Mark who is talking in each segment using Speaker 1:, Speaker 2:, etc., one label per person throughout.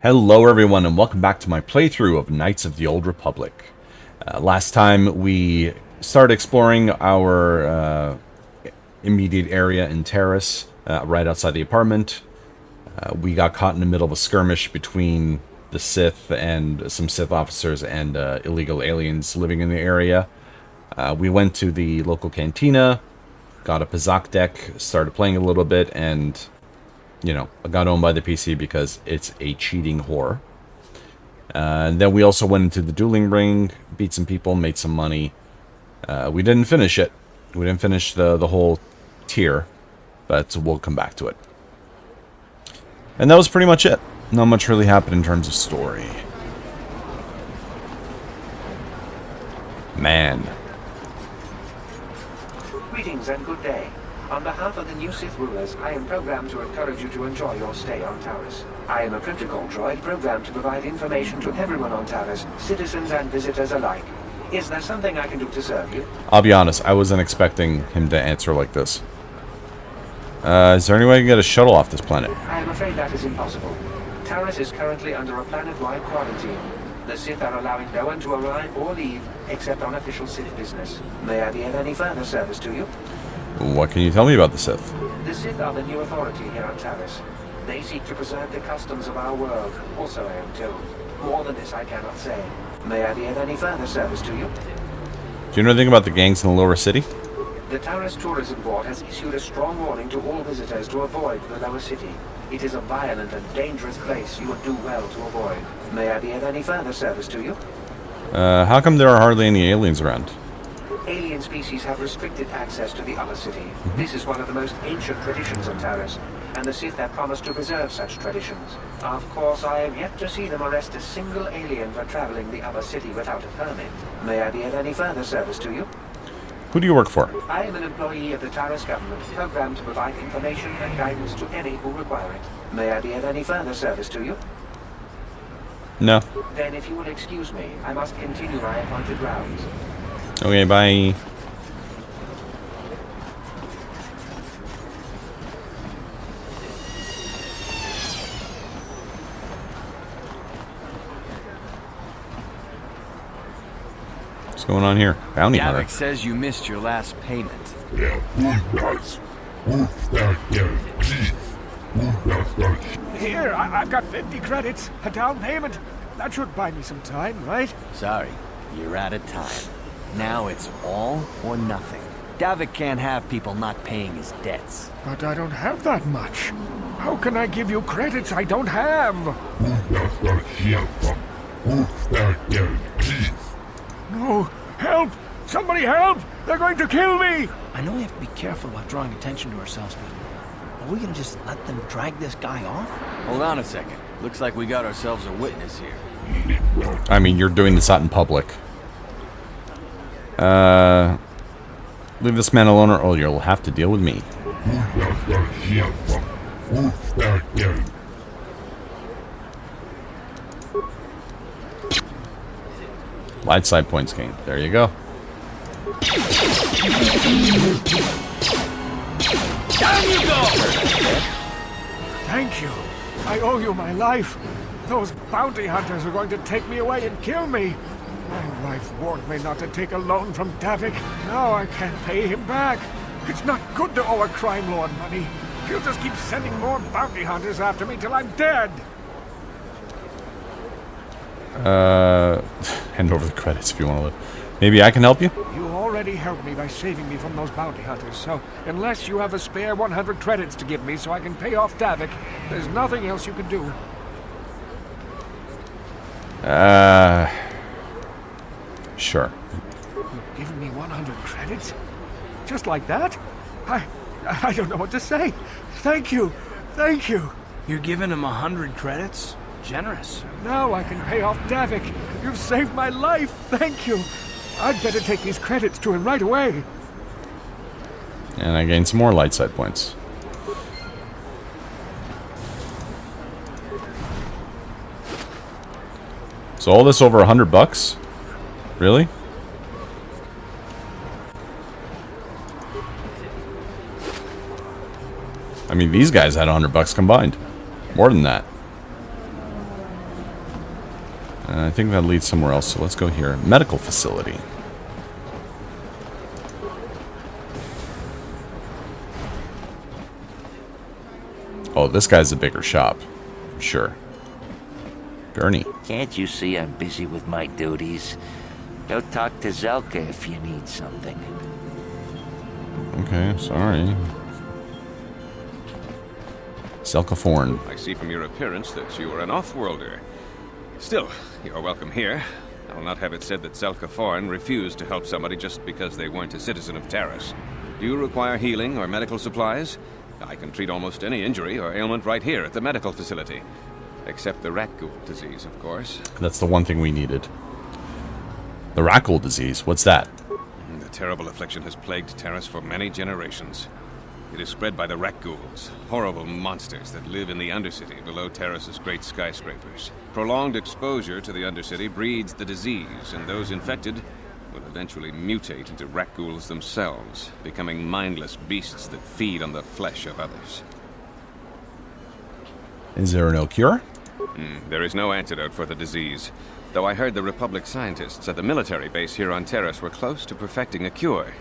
Speaker 1: Hello everyone and welcome back to my playthrough of Knights of the Old Republic. Last time we started exploring our immediate area in Terrace, right outside the apartment. We got caught in the middle of a skirmish between the Sith and some Sith officers and illegal aliens living in the area. We went to the local cantina, got a Pazak deck, started playing a little bit, and you know, I got owned by the PC because it's a cheating whore. And then we also went into the dueling ring, beat some people, made some money. We didn't finish it. We didn't finish the whole tier, but we'll come back to it. And that was pretty much it. Not much really happened in terms of story. Man.
Speaker 2: Greetings and good day. On behalf of the new Sith rulers, I am programmed to encourage you to enjoy your stay on Taris. I am a protocol droid programmed to provide information to everyone on Taris, citizens and visitors alike. Is there something I can do to serve you?
Speaker 1: I'll be honest, I wasn't expecting him to answer like this. Is there any way I can get a shuttle off this planet?
Speaker 2: I am afraid that is impossible. Taris is currently under a planet-wide quarantine. The Sith are allowing no one to arrive or leave, except on official Sith business. May I be of any further service to you?
Speaker 1: What can you tell me about the Sith?
Speaker 2: The Sith are the new authority here on Taris. They seek to preserve the customs of our world, also I am told. More than this I cannot say. May I be of any further service to you?
Speaker 1: Do you know anything about the gangs in the lower city?
Speaker 2: The Taris Tourism Board has issued a strong warning to all visitors to avoid the lower city. It is a violent and dangerous place you would do well to avoid. May I be of any further service to you?
Speaker 1: How come there are hardly any aliens around?
Speaker 2: Alien species have restricted access to the other city. This is one of the most ancient traditions of Taris, and the Sith have promised to preserve such traditions. Of course, I have yet to see them arrest a single alien for traveling the other city without a permit. May I be of any further service to you?
Speaker 1: Who do you work for?
Speaker 2: I am an employee of the Taris government, programmed to provide information and guidance to any who require it. May I be of any further service to you?
Speaker 1: No.
Speaker 2: Then if you will excuse me, I must continue my appointed rounds.
Speaker 1: Okay, bye. What's going on here? Bounty hunter.
Speaker 3: Derek says you missed your last payment.
Speaker 4: Here, I've got 50 credits, a down payment. That should buy me some time, right?
Speaker 3: Sorry, you're out of time. Now it's all or nothing. Davik can't have people not paying his debts.
Speaker 4: But I don't have that much. How can I give you credits I don't have? No, help! Somebody help! They're going to kill me!
Speaker 5: I know we have to be careful about drawing attention to ourselves, but are we gonna just let them drag this guy off?
Speaker 3: Hold on a second. Looks like we got ourselves a witness here.
Speaker 1: I mean, you're doing this out in public. Leave this man alone or you'll have to deal with me. Light side points gained. There you go.
Speaker 3: Down you go!
Speaker 4: Thank you. I owe you my life. Those bounty hunters are going to take me away and kill me. My wife warned me not to take a loan from Davik. Now I can't pay him back. It's not good to owe a crime lord money. He'll just keep sending more bounty hunters after me till I'm dead.
Speaker 1: Hand over the credits if you want to live. Maybe I can help you?
Speaker 4: You already helped me by saving me from those bounty hunters, so unless you have a spare 100 credits to give me so I can pay off Davik, there's nothing else you can do.
Speaker 1: Sure.
Speaker 4: You've given me 100 credits? Just like that? I don't know what to say. Thank you. Thank you.
Speaker 5: You're giving him 100 credits? Generous.
Speaker 4: Now I can pay off Davik. You've saved my life. Thank you. I'd better take these credits to him right away.
Speaker 1: And I gained some more light side points. So all this over $100? Really? I mean, these guys had $100 combined. More than that. And I think that leads somewhere else, so let's go here. Medical facility. Oh, this guy's a bigger shop. For sure. Gurney.
Speaker 6: Can't you see I'm busy with my duties? Go talk to Zelka if you need something.
Speaker 1: Okay, sorry. Zelka Forn.
Speaker 7: I see from your appearance that you are an off-worlder. Still, you're welcome here. I'll not have it said that Zelka Forn refused to help somebody just because they weren't a citizen of Taris. Do you require healing or medical supplies? I can treat almost any injury or ailment right here at the medical facility. Except the rat ghoul disease, of course.
Speaker 1: That's the one thing we needed. The rat ghoul disease, what's that?
Speaker 7: The terrible affliction has plagued Taris for many generations. It is spread by the rat ghouls, horrible monsters that live in the Undercity below Taris's great skyscrapers. Prolonged exposure to the Undercity breeds the disease, and those infected will eventually mutate into rat ghouls themselves, becoming mindless beasts that feed on the flesh of others.
Speaker 1: Is there no cure?
Speaker 7: There is no antidote for the disease, though I heard the Republic scientists at the military base here on Taris were close to perfecting a cure.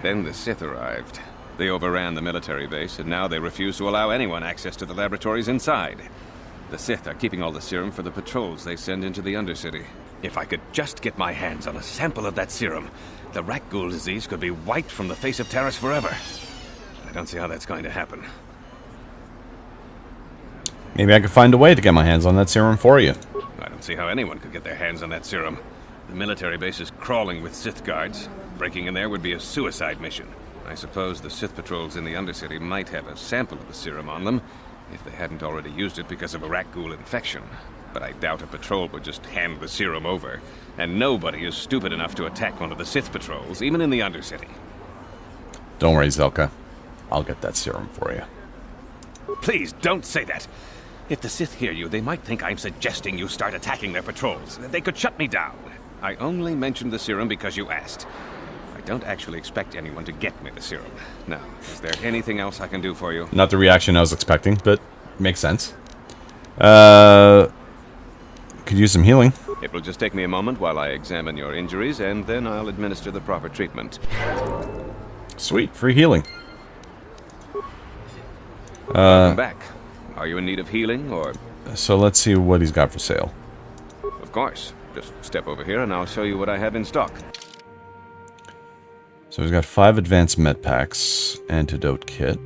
Speaker 7: Then the Sith arrived. They overran the military base, and now they refuse to allow anyone access to the laboratories inside. The Sith are keeping all the serum for the patrols they send into the Undercity. If I could just get my hands on a sample of that serum, the rat ghoul disease could be wiped from the face of Taris forever. I don't see how that's going to happen.
Speaker 1: Maybe I could find a way to get my hands on that serum for you.
Speaker 7: I don't see how anyone could get their hands on that serum. The military base is crawling with Sith guards. Breaking in there would be a suicide mission. I suppose the Sith patrols in the Undercity might have a sample of the serum on them, if they hadn't already used it because of a rat ghoul infection. But I doubt a patrol would just hand the serum over, and nobody is stupid enough to attack one of the Sith patrols, even in the Undercity.
Speaker 1: Don't worry, Zelka. I'll get that serum for you.
Speaker 7: Please, don't say that! If the Sith hear you, they might think I'm suggesting you start attacking their patrols. They could shut me down. I only mentioned the serum because you asked. I don't actually expect anyone to get me the serum. Now, is there anything else I can do for you?
Speaker 1: Not the reaction I was expecting, but makes sense. Could use some healing.
Speaker 7: It will just take me a moment while I examine your injuries, and then I'll administer the proper treatment.
Speaker 1: Sweet, free healing.
Speaker 7: Welcome back. Are you in need of healing, or...?
Speaker 1: So let's see what he's got for sale.
Speaker 7: Of course. Just step over here and I'll show you what I have in stock.
Speaker 1: So he's got 5 advanced med packs, antidote kit.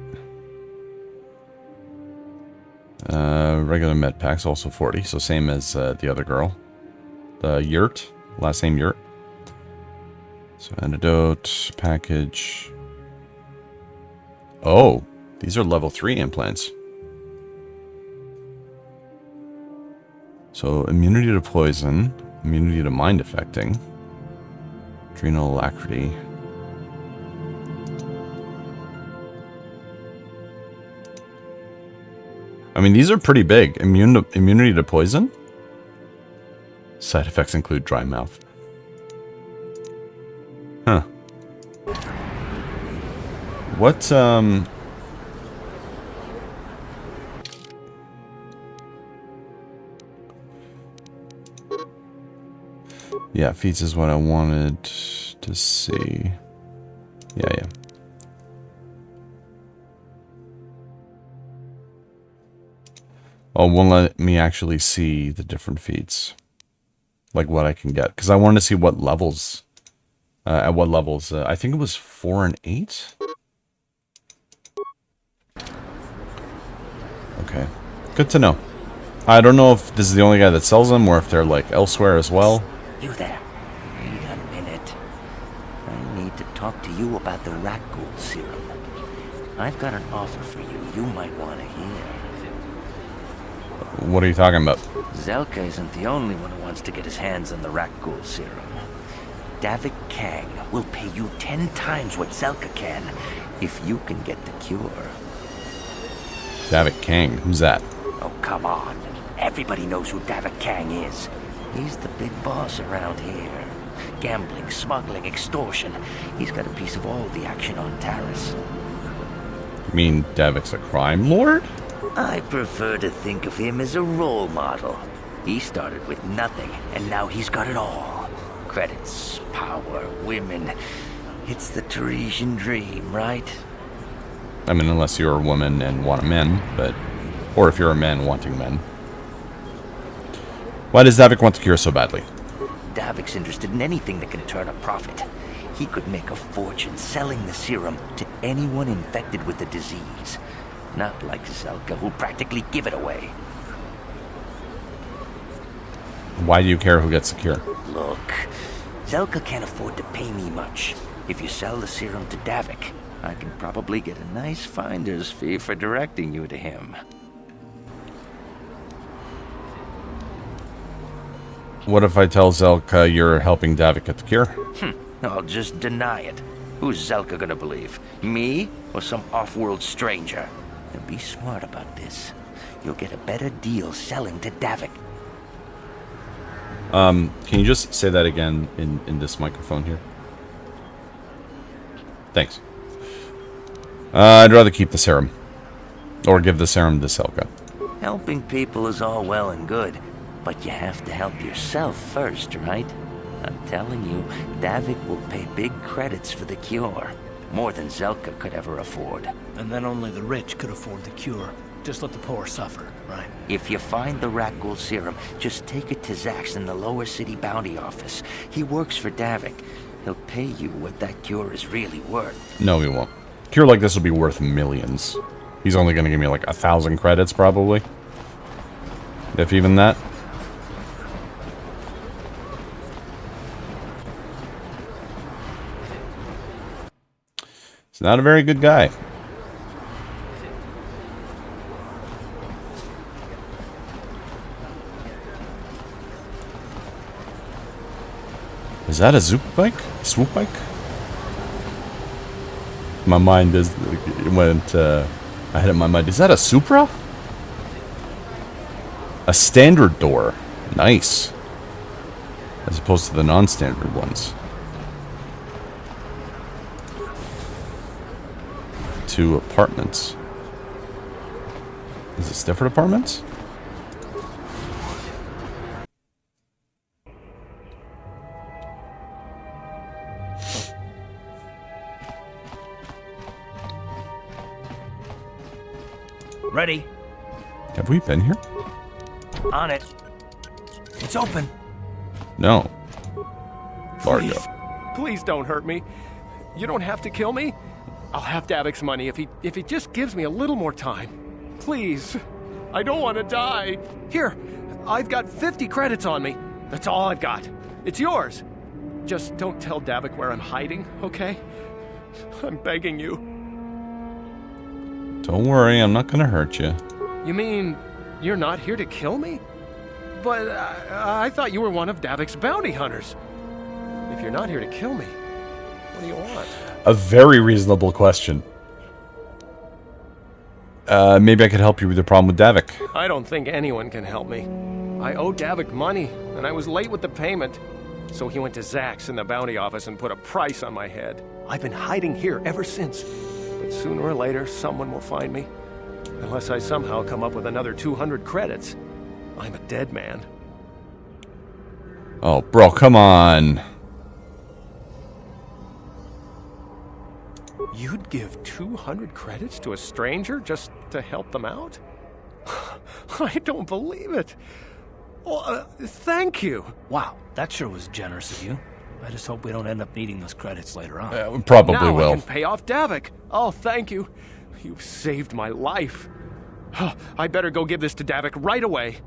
Speaker 1: Regular med packs, also 40, so same as the other girl. The yurt, last name yurt. So antidote, package. Oh, these are level 3 implants. So immunity to poison, immunity to mind affecting, adrenal alacrity. I mean, these are pretty big. Immunity to poison? Side effects include dry mouth. Huh. What, yeah, feats is what I wanted to see. Yeah. Oh, won't let me actually see the different feats. Like what I can get. Because I wanted to see what levels. At what levels. I think it was 4 and 8? Okay. Good to know. I don't know if this is the only guy that sells them or if they're like elsewhere as well.
Speaker 6: You there. Wait a minute. I need to talk to you about the rat ghoul serum. I've got an offer for you might want to hear.
Speaker 1: What are you talking about?
Speaker 6: Zelka isn't the only one who wants to get his hands on the rat ghoul serum. Davik Kang will pay you 10 times what Zelka can if you can get the cure.
Speaker 1: Davik Kang, who's that?
Speaker 6: Oh, come on. Everybody knows who Davik Kang is. He's the big boss around here. Gambling, smuggling, extortion. He's got a piece of all the action on Taris.
Speaker 1: You mean Davik's a crime lord?
Speaker 6: I prefer to think of him as a role model. He started with nothing, and now he's got it all. Credits, power, women. It's the Teresian dream, right?
Speaker 1: I mean, unless you're a woman and want a man, but... Or if you're a man wanting men. Why does Davik want the cure so badly?
Speaker 6: Davik's interested in anything that can turn a profit. He could make a fortune selling the serum to anyone infected with the disease. Not like Zelka, who'll practically give it away.
Speaker 1: Why do you care who gets the cure?
Speaker 6: Look, Zelka can't afford to pay me much. If you sell the serum to Davik, I can probably get a nice finder's fee for directing you to him.
Speaker 1: What if I tell Zelka you're helping Davik get the cure?
Speaker 6: I'll just deny it. Who's Zelka gonna believe? Me or some off-world stranger? And be smart about this. You'll get a better deal selling to Davik.
Speaker 1: Can you just say that again in this microphone here? Thanks. I'd rather keep the serum. Or give the serum to Zelka.
Speaker 6: Helping people is all well and good, but you have to help yourself first, right? I'm telling you, Davik will pay big credits for the cure. More than Zelka could ever afford.
Speaker 5: And then only the rich could afford the cure. Just let the poor suffer, right?
Speaker 6: If you find the Rakghoul serum, just take it to Zax in the lower city bounty office. He works for Davik. He'll pay you what that cure is really worth.
Speaker 1: No, he won't. A cure like this will be worth millions. He's only going to give me like 1,000 credits, probably. If even that. He's not a very good guy. Is that a zoop bike? Swoop bike? My mind is... It went... I had it in my mind. Is that a Supra? A standard door. Nice. As opposed to the non-standard ones. 2 apartments. Is this different apartments?
Speaker 5: Ready?
Speaker 1: Have we been here?
Speaker 5: On it. It's open.
Speaker 1: No. Largo.
Speaker 8: Please, please don't hurt me. You don't have to kill me. I'll have Davik's money if he just gives me a little more time. Please. I don't want to die. Here, I've got 50 credits on me. That's all I've got. It's yours. Just don't tell Davik where I'm hiding, okay? I'm begging you.
Speaker 1: Don't worry, I'm not gonna hurt you.
Speaker 8: You mean you're not here to kill me? But I thought you were one of Davik's bounty hunters. If you're not here to kill me, what do you want?
Speaker 1: A very reasonable question. Maybe I could help you with your problem with Davik.
Speaker 8: I don't think anyone can help me. I owe Davik money, and I was late with the payment. So he went to Zax in the bounty office and put a price on my head. I've been hiding here ever since. But sooner or later, someone will find me. Unless I somehow come up with another 200 credits. I'm a dead man.
Speaker 1: Oh, bro, come on.
Speaker 8: You'd give 200 credits to a stranger just to help them out? I don't believe it. Well, thank you.
Speaker 5: Wow, that sure was generous of you. I just hope we don't end up needing those credits later on.
Speaker 1: We probably
Speaker 8: Now
Speaker 1: will.
Speaker 8: I can pay off Davik. Oh, thank you. You've saved my life. I better go give this to Davik right away.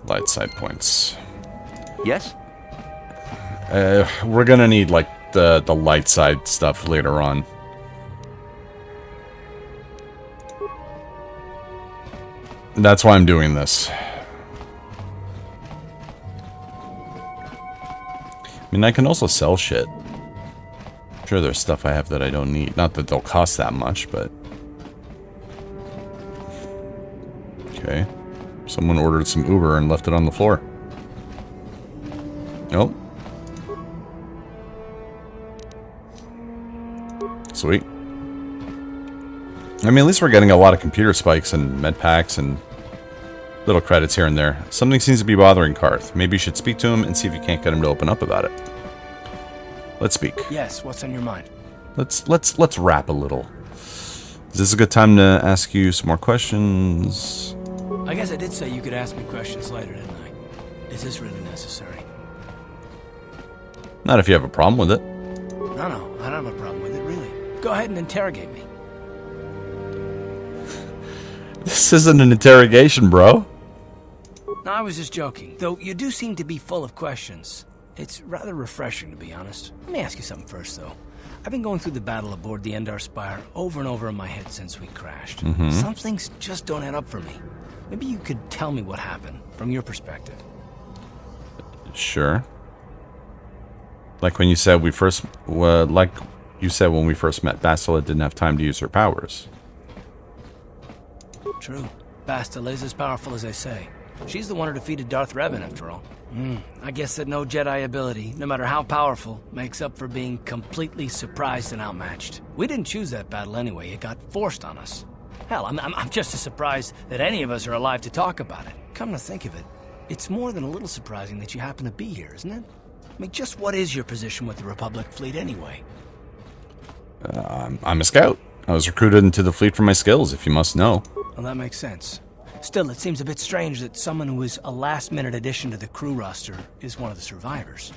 Speaker 1: Light side points.
Speaker 6: Yes?
Speaker 1: We're gonna need, like, the light side stuff later on. That's why I'm doing this. I mean, I can also sell shit. Sure, there's stuff I have that I don't need. Not that they'll cost that much, but... Okay. Someone ordered some Uber and left it on the floor. Nope. Sweet. I mean, at least we're getting a lot of computer spikes and med packs and Little credits here and there. Something seems to be bothering Karth. Maybe you should speak to him and see if you can't get him to open up about it. Let's speak.
Speaker 5: Yes, what's on your mind?
Speaker 1: Let's rap a little. Is this a good time to ask you some more questions?
Speaker 5: I guess I did say you could ask me questions later, didn't I? Is this really necessary?
Speaker 1: Not if you have a problem with it.
Speaker 5: No, I don't have a problem with it, really. Go ahead and interrogate me.
Speaker 1: This isn't an interrogation, bro.
Speaker 5: No, I was just joking. Though you do seem to be full of questions. It's rather refreshing, to be honest. Let me ask you something first, though. I've been going through the battle aboard the Endar Spire over and over in my head since we crashed. Some things just don't add up for me. Maybe you could tell me what happened, from your perspective.
Speaker 1: Sure. Like when you said when we first met, Bastila didn't have time to use her powers.
Speaker 5: True. Bastila is as powerful as they say. She's the one who defeated Darth Revan, after all. I guess that no Jedi ability, no matter how powerful, makes up for being completely surprised and outmatched. We didn't choose that battle anyway. It got forced on us. Hell, I'm just as surprised that any of us are alive to talk about it. Come to think of it, it's more than a little surprising that you happen to be here, isn't it? I mean, just what is your position with the Republic fleet anyway?
Speaker 1: I'm a scout. I was recruited into the fleet for my skills, if you must know.
Speaker 5: Well, that makes sense. Still, it seems a bit strange that someone who is a last-minute addition to the crew roster is one of the survivors.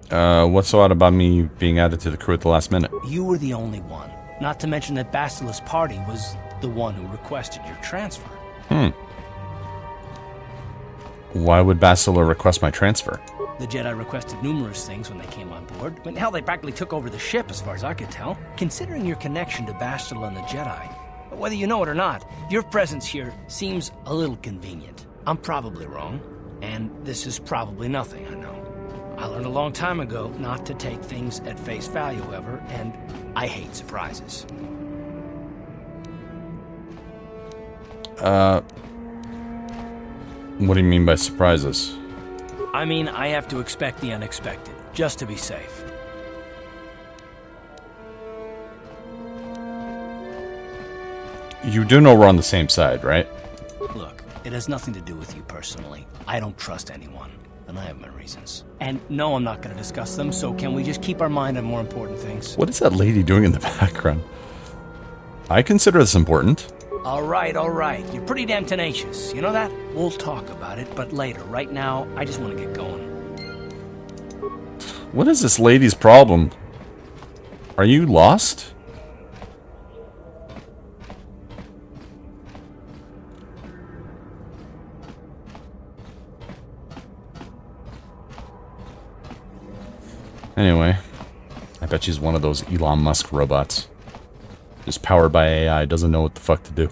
Speaker 1: What's so odd about me being added to the crew at the last minute?
Speaker 5: You were the only one. Not to mention that Bastila's party was the one who requested your transfer.
Speaker 1: Why would Bastila request my transfer?
Speaker 5: The Jedi requested numerous things when they came on board. I mean, hell, they practically took over the ship, as far as I could tell. Considering your connection to Bastila and the Jedi, whether you know it or not, your presence here seems a little convenient. I'm probably wrong, and this is probably nothing, I know. I learned a long time ago not to take things at face value, however, and I hate surprises.
Speaker 1: What do you mean by surprises?
Speaker 5: I mean, I have to expect the unexpected, just to be safe.
Speaker 1: You do know we're on the same side, right?
Speaker 5: Look, it has nothing to do with you personally. I don't trust anyone, and I have my reasons. And no, I'm not going to discuss them, so can we just keep our mind on more important things?
Speaker 1: What is that lady doing in the background? I consider this important.
Speaker 5: All right. You're pretty damn tenacious. You know that? We'll talk about it, but later. Right now, I just want to get going.
Speaker 1: What is this lady's problem? Are you lost? Anyway, I bet she's one of those Elon Musk robots. Just powered by AI, doesn't know what the fuck to do.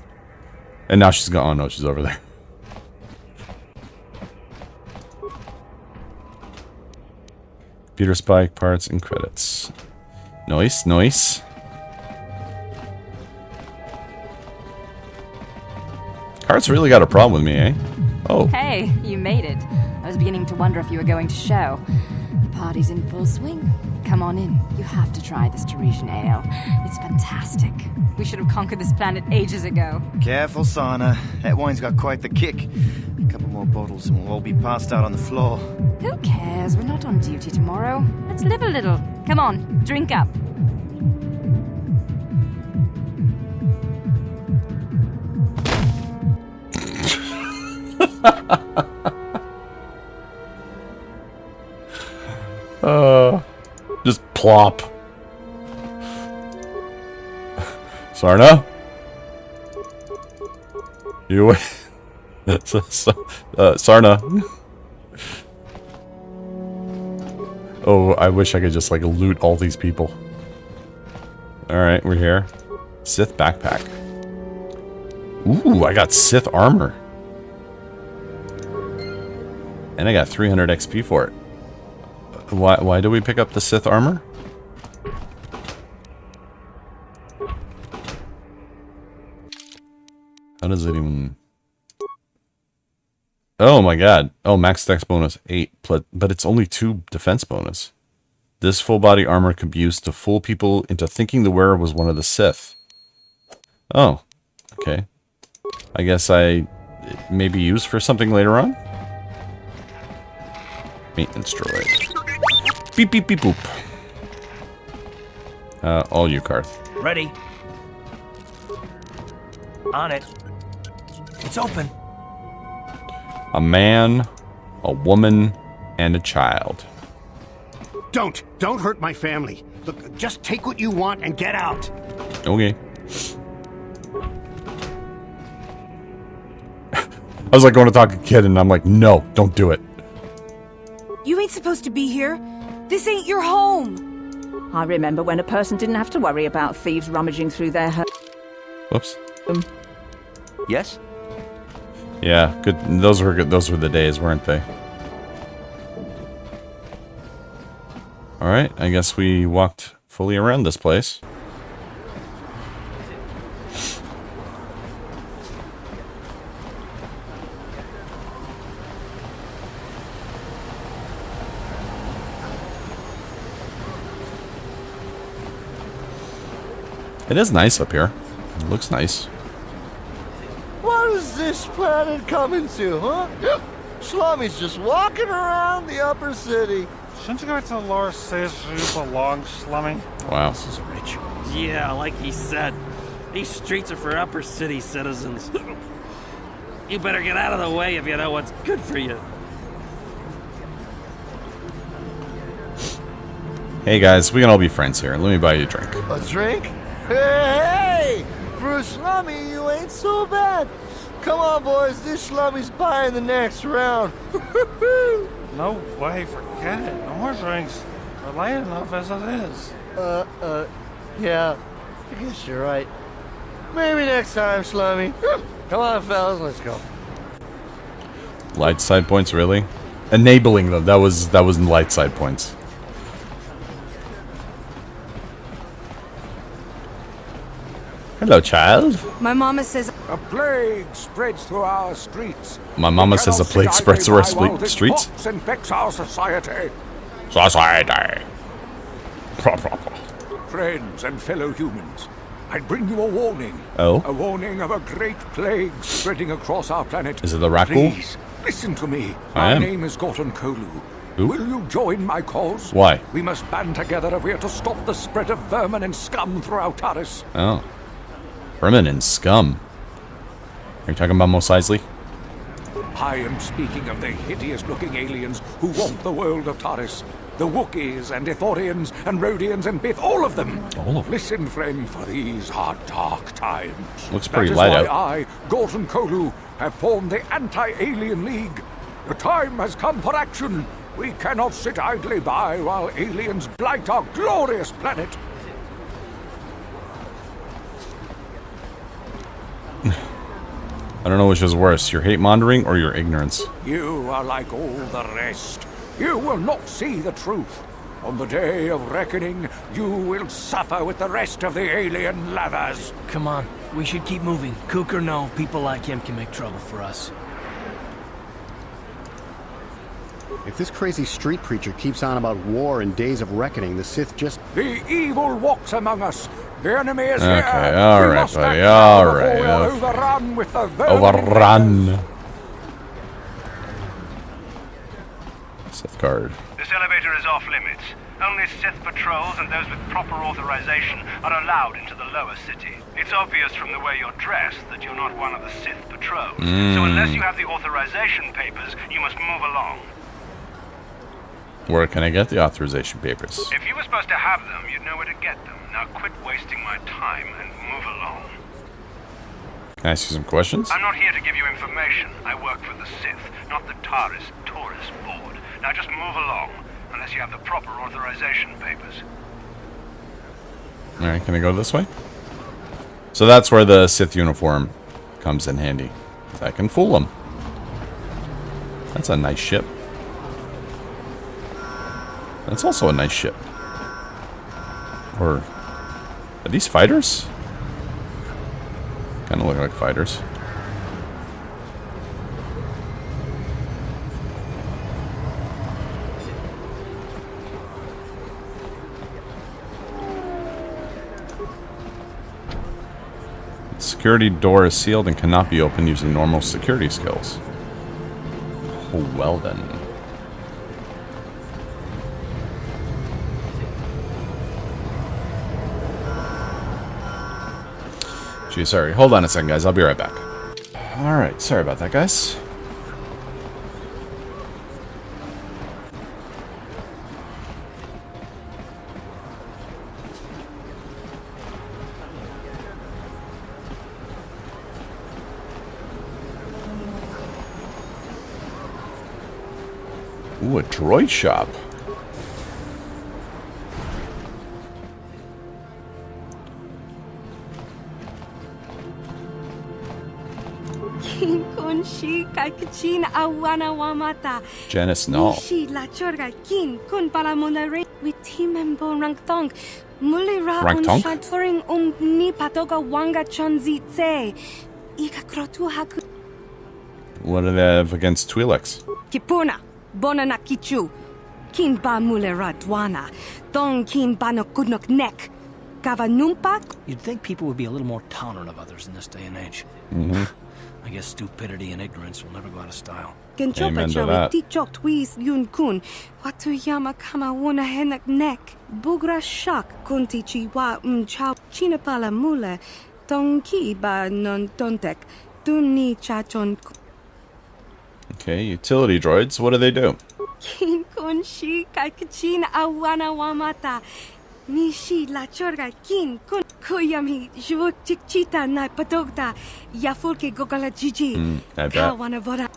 Speaker 1: And now she's gone. Oh no, she's over there. Computer spike, parts, and credits. Nice. Karth's really got a problem with me, eh? Oh.
Speaker 9: Hey, you made it. I was beginning to wonder if you were going to show. The party's in full swing. Come on in. You have to try this Tarisian ale. It's fantastic. We should have conquered this planet ages ago.
Speaker 10: Careful, Sana. That wine's got quite the kick. A couple more bottles and we'll all be passed out on the floor.
Speaker 9: Who cares? We're not on duty tomorrow. Let's live a little. Come on, drink up.
Speaker 1: Just plop. Sarna? You wait. Sarna. Oh, I wish I could just like loot all these people. Alright, we're here. Sith backpack. Ooh, I got Sith armor. And I got 300 XP for it. Why do we pick up the Sith armor? How does it even... Oh my god. Oh, max dex bonus 8, but it's only 2 defense bonus. This full body armor could be used to fool people into thinking the wearer was one of the Sith. Oh, okay. I guess it may be used for something later on? Maintenance droid. Beep, beep, beep, boop. All you, Karth.
Speaker 3: Ready. On it. It's open.
Speaker 1: A man, a woman, and a child.
Speaker 11: Don't hurt my family. Look, just take what you want and get out.
Speaker 1: Okay. I was like going to talk to a kid, and I'm like, no, don't do it.
Speaker 12: You ain't supposed to be here. This ain't your home.
Speaker 13: I remember when a person didn't have to worry about thieves rummaging through their home.
Speaker 1: Whoops.
Speaker 3: Yes?
Speaker 1: Yeah, good. Those were good. Those were the days, weren't they? All right, I guess we walked fully around this place. It is nice up here. It looks nice.
Speaker 14: What is this planet coming to, huh? Slummy's just walking around the upper city.
Speaker 15: Shouldn't you go to the lower cities where you belong, Slummy?
Speaker 1: Wow.
Speaker 3: This is rich.
Speaker 16: Yeah, like he said. These streets are for upper city citizens. You better get out of the way if you know what's good for you.
Speaker 1: Hey guys, we can all be friends here. Let me buy you a drink.
Speaker 14: A drink? Hey! For a slummy, you ain't so bad. Come on, boys. This slummy's buying the next round.
Speaker 15: No way, forget it. No more drinks. We're late enough as it is.
Speaker 14: Yeah. I guess you're right. Maybe next time, slummy. Come on, fellas, let's go.
Speaker 1: Light side points, really? Enabling them. That was light side points. Hello, child.
Speaker 12: My mama says
Speaker 4: a plague spreads through our streets.
Speaker 1: My mama says a plague spreads through our streets.
Speaker 4: Pox infects our society.
Speaker 1: Society.
Speaker 4: Friends and fellow humans, I bring you a warning.
Speaker 1: Oh?
Speaker 4: A warning of a great plague spreading across our planet.
Speaker 1: Is it the Rakul?
Speaker 4: Please, listen to me.
Speaker 1: I am.
Speaker 4: My name is Gorton Kolu.
Speaker 1: Who?
Speaker 4: Will you join my cause?
Speaker 1: Why?
Speaker 4: We must band together if we are to stop the spread of vermin and scum throughout Taris.
Speaker 1: Oh. Vermin and scum. Are you talking about Mos Eisley?
Speaker 4: I am speaking of the hideous-looking aliens who want the world of Taris. The Wookiees and Ithorians and Rhodians and Bith, all of them.
Speaker 1: All of them.
Speaker 4: Listen, friend, for these are dark times.
Speaker 1: Looks pretty
Speaker 4: That is
Speaker 1: light
Speaker 4: why
Speaker 1: out.
Speaker 4: I, Gorton Kolu, have formed the Anti-Alien League. The time has come for action. We cannot sit idly by while aliens blight our glorious planet.
Speaker 1: I don't know which is worse, your hate mongering or your ignorance.
Speaker 4: You are like all the rest. You will not see the truth. On the day of reckoning, you will suffer with the rest of the alien lovers.
Speaker 5: Come on, we should keep moving. Kook or no, people like him can make trouble for us.
Speaker 11: If this crazy street preacher keeps on about war and days of reckoning, the Sith just...
Speaker 4: The evil walks among us. The enemy is here.
Speaker 1: Okay, alright, buddy, alright.
Speaker 4: Overrun with the vermin.
Speaker 1: Overrun. Sith card.
Speaker 17: This elevator is off limits. Only Sith patrols and those with proper authorization are allowed into the lower city. It's obvious from the way you're dressed that you're not one of the Sith patrols. So unless you have the authorization papers, you must move along.
Speaker 1: Where can I get the authorization papers?
Speaker 17: If you were supposed to have them, you'd know where to get them. Now quit wasting my time and move along.
Speaker 1: Can I ask you some questions?
Speaker 17: I'm not here to give you information. I work for the Sith, not the Taris Tourist Board. Now just move along, unless you have the proper authorization papers.
Speaker 1: Alright, can I go this way? So that's where the Sith uniform comes in handy. I can fool them. That's a nice ship. That's also a nice ship. Or... are these fighters? Kind of look like fighters. Let's Security door is sealed and cannot be opened using normal security skills. Oh, well then. Gee, sorry. Hold on a second, guys. I'll be right back. Alright, sorry about that, guys. Ooh, a droid shop. Janice Null. What do they have against Twi'leks?
Speaker 12: Kipuna, Bonana Kichu, Kin Ba Mulera Dwana, Don Kin Bano Kudnok Nek, Kavanumpak.
Speaker 5: You'd think people would be a little more tolerant of others in this day and age.
Speaker 1: Mm-hmm.
Speaker 5: I guess stupidity and ignorance will never go out of style.
Speaker 1: Amen to that.
Speaker 12: Tikchok Twis Yun Kun, Watuyama Kama Wona Henak Nek, Bugra Shak Kunti Chiwa Chao Chinapala Mule, Tonki Ba Non Tontek, Duni Chachon.
Speaker 1: Okay, utility droids. What do they do?
Speaker 12: Kin Kun Shi Kakachin Awana Wamata. Nishi la chorga kin kun kuyami jvuk chikchita na patogta yafulke gogala jiji
Speaker 1: I bet.
Speaker 12: kawana vora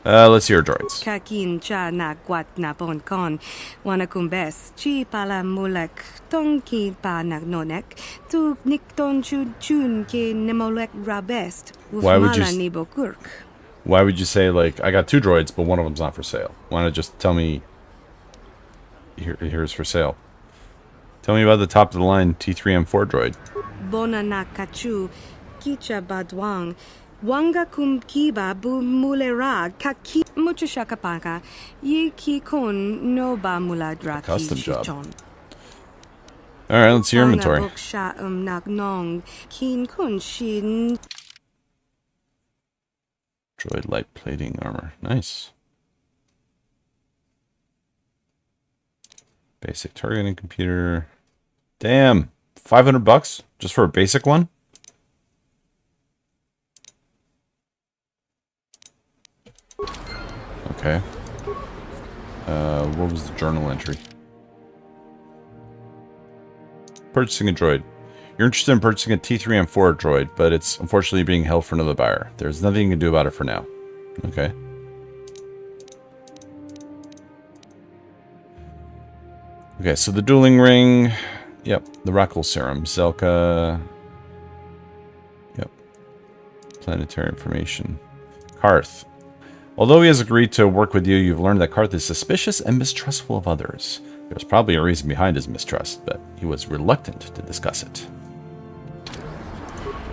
Speaker 1: Let's hear droids.
Speaker 12: kakin cha na gwat na bon kon wana kumbes chi pala mulek tonki pa na nonek tu nikton chun ke nemolek rabest
Speaker 1: Why would you
Speaker 12: nibokurk.
Speaker 1: Why would you say, like, I got 2 droids, but one of them's not for sale? Why not just tell me here's for sale? Tell me about the top of the line T3M4 droid.
Speaker 12: Bona na kachu kicha badwang wanga kum kiba bu mulera kaki mucho shakapaka yi ki kon no ba muladra
Speaker 1: Custom job. Alright, let's see your inventory. Droid light plating armor. Nice. Basic targeting computer. Damn. $500 just for a basic one? Okay. What was the journal entry? Purchasing a droid. You're interested in purchasing a T3M4 droid, but it's unfortunately being held for another buyer. There's nothing you can do about it for now. Okay. Okay, so the dueling ring. Yep, the Rackle serum. Zelka. Yep. Planetary information. Karth. Although he has agreed to work with you, you've learned that Karth is suspicious and mistrustful of others. There's probably a reason behind his mistrust, but he was reluctant to discuss it.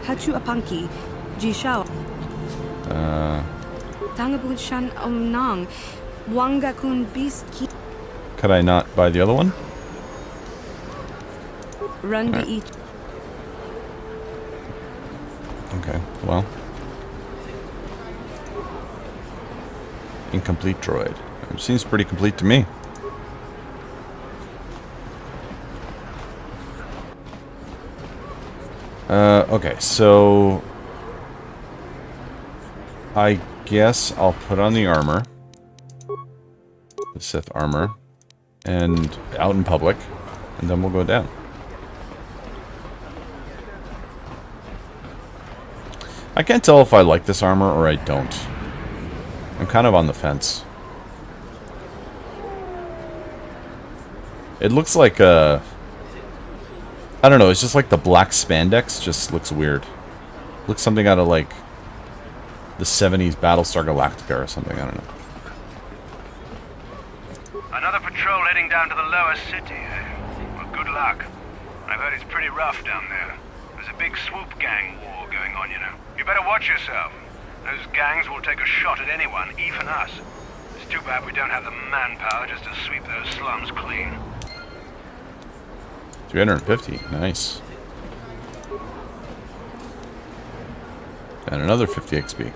Speaker 12: Hachu apanki, jishao. Tangabushan omnang, wanga kun biski.
Speaker 1: Could I not buy the other one?
Speaker 12: Run the each.
Speaker 1: Okay, well. Incomplete droid. It seems pretty complete to me. Okay, so I guess I'll put on the armor, the Sith armor, and out in public, and then we'll go down. I can't tell if I like this armor or I don't. I'm kind of on the fence. It looks like a... I don't know, it's just like the black spandex just looks weird. Looks something out of like the 70s Battlestar Galactica or something, I don't know.
Speaker 17: Another patrol heading down to the lower city, eh? Well, good luck. I've heard it's pretty rough down there. There's a big swoop gang war going on, you know. You better watch yourself. Those gangs will take a shot at anyone, even us. It's too bad we don't have the manpower just to sweep those slums clean.
Speaker 1: 350, nice. And another 50 XP.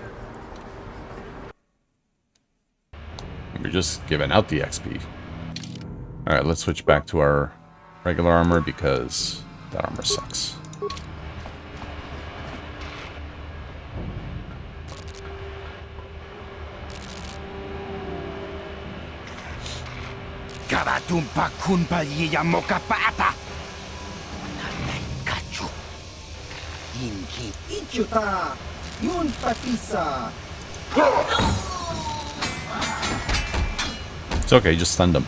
Speaker 1: We're just giving out the XP. Alright, let's switch back to our regular armor because that armor sucks.
Speaker 18: Karatumpa kunpa yiyamoka pata. Nanenkachu. Inki ichuta. Yun patisa.
Speaker 1: It's okay, just stunned him.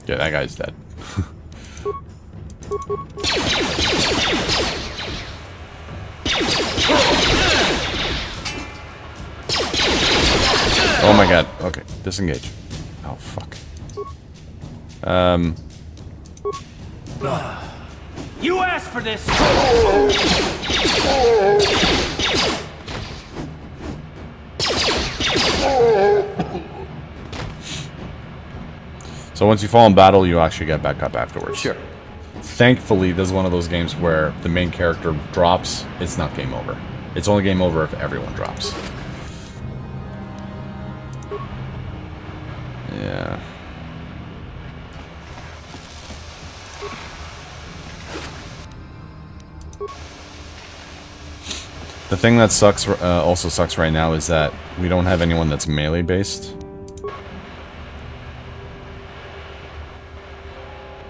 Speaker 1: Yeah, that guy's dead. Oh my god. Okay, disengage. Oh, fuck.
Speaker 16: You asked for this!
Speaker 1: So once you fall in battle, you actually get back up afterwards.
Speaker 19: Sure.
Speaker 1: Thankfully, this is one of those games where the main character drops, it's not game over. It's only game over if everyone drops. Yeah. The thing that sucks, also sucks right now is that we don't have anyone that's melee based.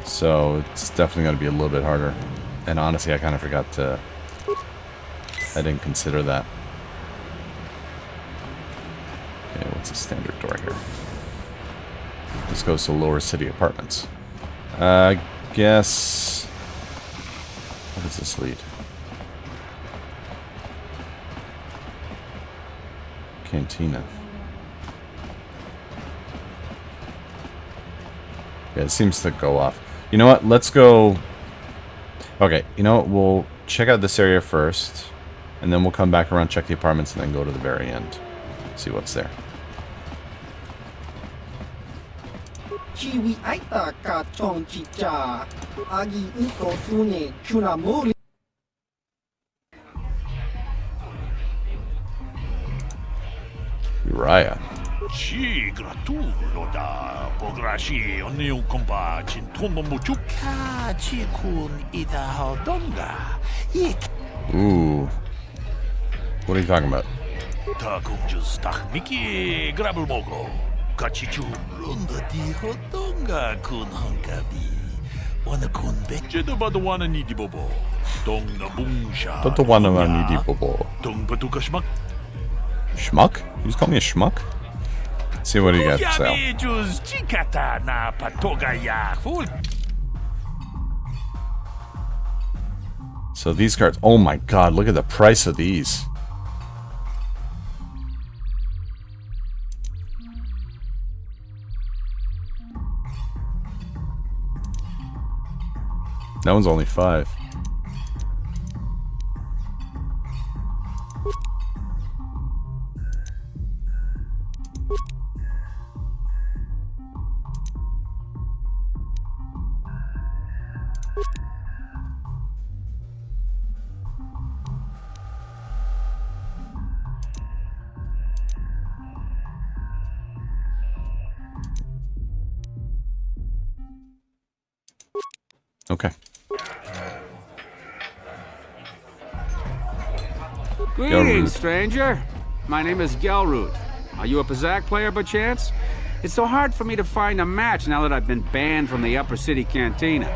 Speaker 1: So it's definitely going to be a little bit harder. And honestly, I kind of forgot to... I didn't consider that. Okay, what's the standard door here? This goes to lower city apartments. I guess... What does this lead? Cantina. Yeah, it seems to go off. You know what? Let's go... Okay, you know what? We'll check out this area first. And then we'll come back around, check the apartments, and then go to the very end. See what's there.
Speaker 14: Chiwi aita ka chong chicha. Agi iko tune chunamuri.
Speaker 1: Uriah.
Speaker 20: Ci gratulo da pograshi oniu kompa chintomo muchu ka chikun ida hodonga.
Speaker 1: Ooh. What are you talking about?
Speaker 20: Ta kumjus takmiki grabul mogo. Kachichu lunda di hodonga kun honkabi. Wana kun be. Jeda badawana ni di bobo. Dong na bungsha.
Speaker 1: Badawana ni di bobo.
Speaker 20: Dong batuka schmuck.
Speaker 1: Schmuck? You just call me a schmuck? Let's see what do you got for sale. So these cards, oh my god, look at the price of these. That one's only 5. Okay.
Speaker 21: Greetings, stranger. My name is Gelroot. Are you a Pazak player by chance? It's so hard for me to find a match now that I've been banned from the Upper City Cantina.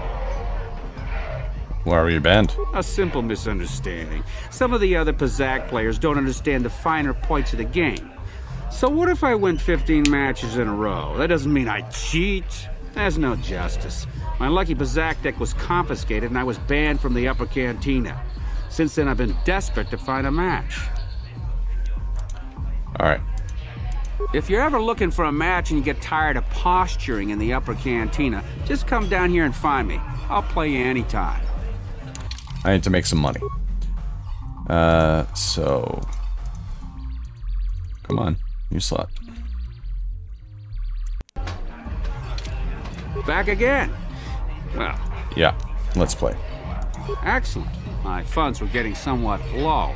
Speaker 1: Why were you banned?
Speaker 21: A simple misunderstanding. Some of the other Pazak players don't understand the finer points of the game. So what if I win 15 matches in a row? That doesn't mean I cheat. There's no justice. My lucky Pazak deck was confiscated and I was banned from the Upper Cantina. Since then, I've been desperate to find a match.
Speaker 1: Alright.
Speaker 21: If you're ever looking for a match and you get tired of posturing in the Upper Cantina, just come down here and find me. I'll play you anytime.
Speaker 1: I need to make some money. So... Come on, new slot.
Speaker 21: Back again. Well.
Speaker 1: Yeah, let's play.
Speaker 21: Excellent. My funds were getting somewhat low.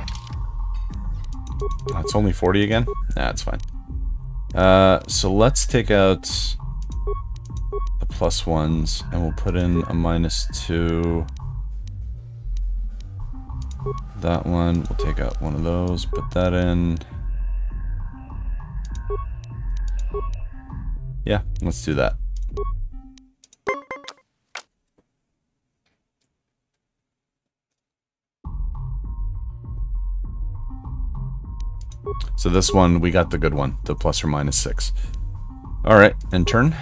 Speaker 1: It's only 40 again? Nah, it's fine. So let's take out the +1s, and we'll put in a -2. That one, we'll take out one of those, put that in. Yeah, let's do that. So this one, we got the good one, the ±6. Alright, and turn.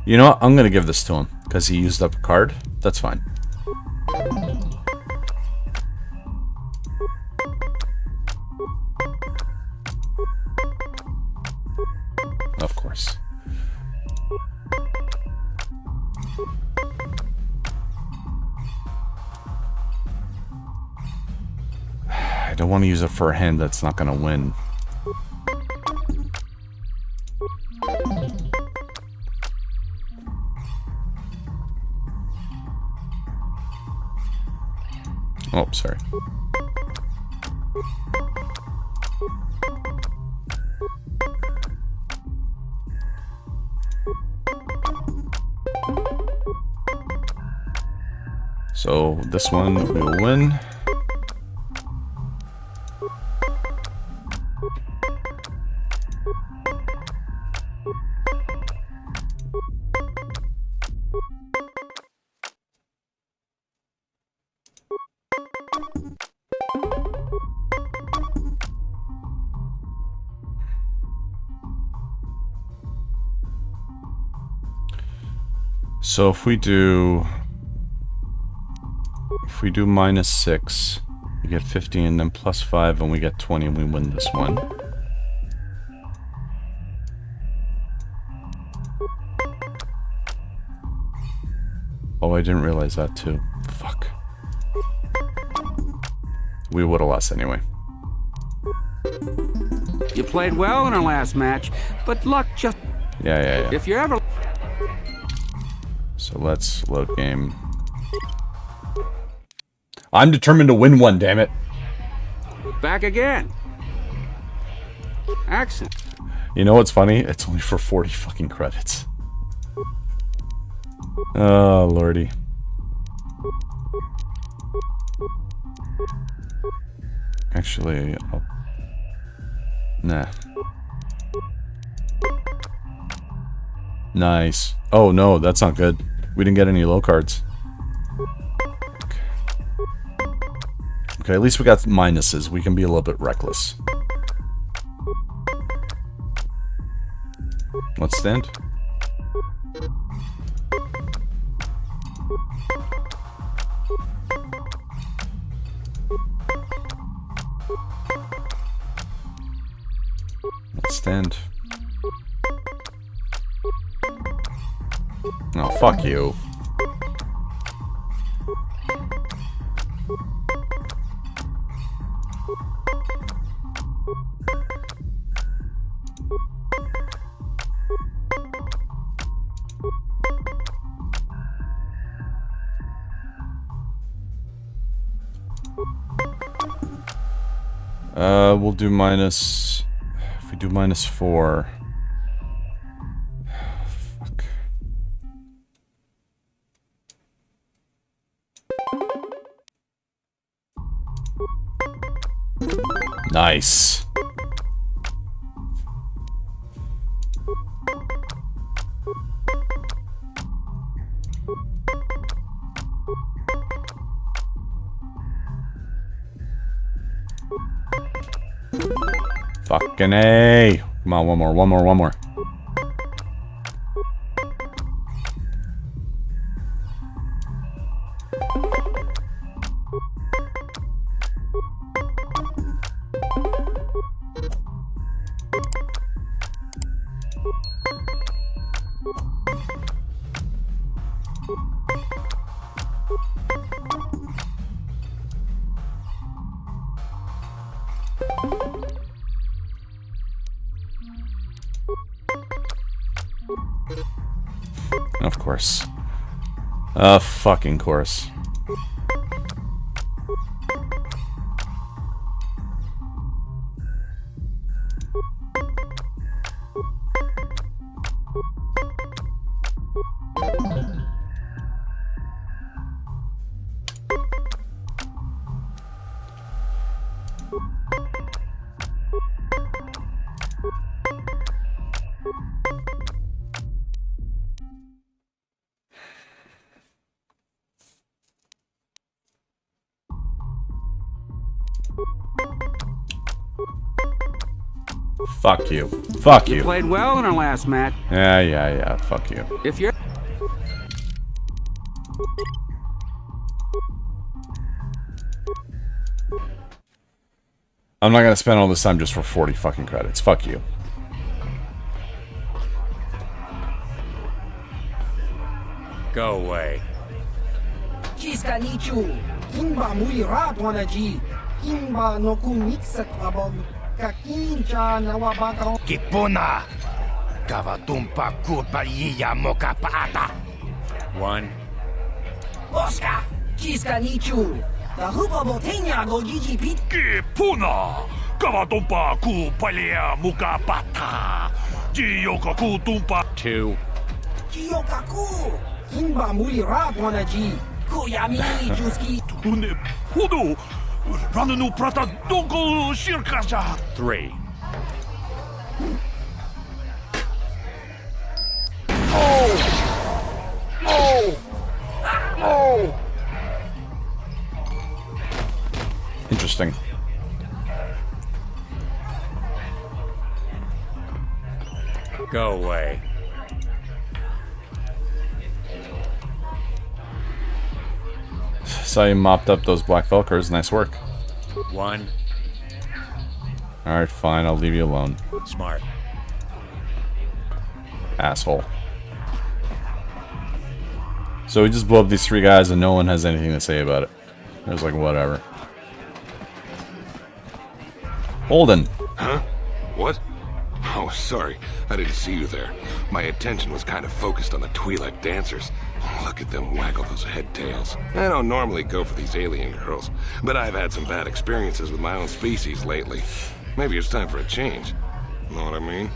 Speaker 1: You know what? I'm gonna give this to him, because he used up a card. That's fine. Of course. I don't want to use it for a hand that's not going to win. Oh, sorry. So this one we will win. So if we do -6, we get 15, then +5, and we get 20, and we win this one. Oh, I didn't realize that too. Fuck. We would have lost anyway.
Speaker 21: You played well in our last match, but luck just...
Speaker 1: Yeah.
Speaker 21: If you're ever...
Speaker 1: So let's load game. I'm determined to win one, damn it.
Speaker 21: Back again. Excellent.
Speaker 1: You know what's funny? It's only for 40 fucking credits. Oh, lordy. Actually, nah. Nice. Oh, no, that's not good. We didn't get any low cards. Okay, at least we got minuses. We can be a little bit reckless. Let's stand. Let's stand. Oh, fuck you. We'll do minus... If we do -4... Fuck. Nice. Fucking A. Come on, one more. Of course. Of fucking course. Fuck you. Fuck you.
Speaker 21: You played well in our last match.
Speaker 1: Yeah. Fuck you.
Speaker 21: If you're...
Speaker 1: I'm not gonna spend all this time just for 40 fucking credits. Fuck you.
Speaker 21: Go away.
Speaker 18: Chiska nichu, kimba mui ratwana ji, kimba no kumixat abog, kakincha nawabaka.
Speaker 14: Kipuna, kavatumpa kupaliya mokapata.
Speaker 21: One.
Speaker 18: Oscar, chiska nichu, the hupa botenya go gigi pit.
Speaker 20: Kipuna, kavatumpa kupaliya mokapata. Jiyokaku tumpa.
Speaker 21: Two.
Speaker 18: Jiyokaku, kimba mui ratwana ji. Kuyami Juski.
Speaker 20: Tune Hudu Rananu Prata Donko Shirkaja.
Speaker 21: Three.
Speaker 1: Interesting.
Speaker 21: Go away.
Speaker 1: Saw you mopped up those black Velcros. Nice work.
Speaker 21: One.
Speaker 1: Alright, fine. I'll leave you alone.
Speaker 21: Smart.
Speaker 1: Asshole. So we just blew up these three guys and no one has anything to say about it. It was like, whatever. Holden.
Speaker 19: Huh? What? Oh, sorry. I didn't see you there. My attention was kind of focused on the Twi'lek dancers. Look at them waggle those head tails. I don't normally go for these alien girls, but I've had some bad experiences with my own species lately. Maybe it's time for a change. Know what I mean?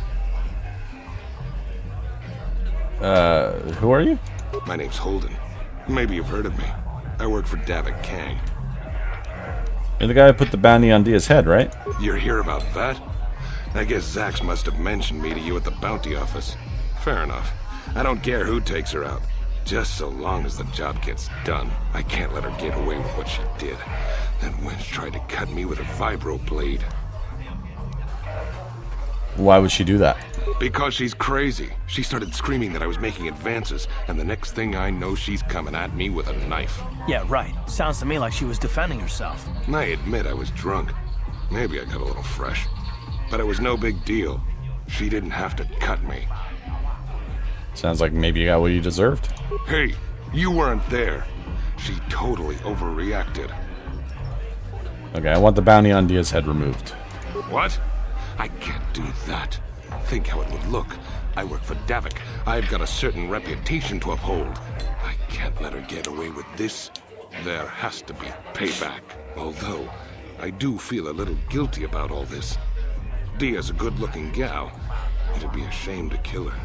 Speaker 1: Who are you?
Speaker 19: My name's Holden. Maybe you've heard of me. I work for Davik Kang.
Speaker 1: You're the guy who put the bounty on Dia's head, right?
Speaker 19: You're here about that? I guess Zax must have mentioned me to you at the bounty office. Fair enough. I don't care who takes her out. Just so long as the job gets done. I can't let her get away with what she did. That wench tried to cut me with her vibro blade.
Speaker 1: Why would she do that?
Speaker 19: Because she's crazy. She started screaming that I was making advances, and the next thing I know, she's coming at me with a knife.
Speaker 5: Yeah, right. Sounds to me like she was defending herself.
Speaker 19: I admit I was drunk. Maybe I got a little fresh. But it was no big deal. She didn't have to cut me.
Speaker 1: Sounds like maybe you got what you deserved.
Speaker 19: Hey, you weren't there. She totally overreacted.
Speaker 1: Okay, I want the bounty on Dia's head removed.
Speaker 19: What? I can't do that. Think how it would look. I work for Davik. I've got a certain reputation to uphold. I can't let her get away with this. There has to be payback. Although, I do feel a little guilty about all this. Dia's a good-looking gal. It'd be a shame to kill her.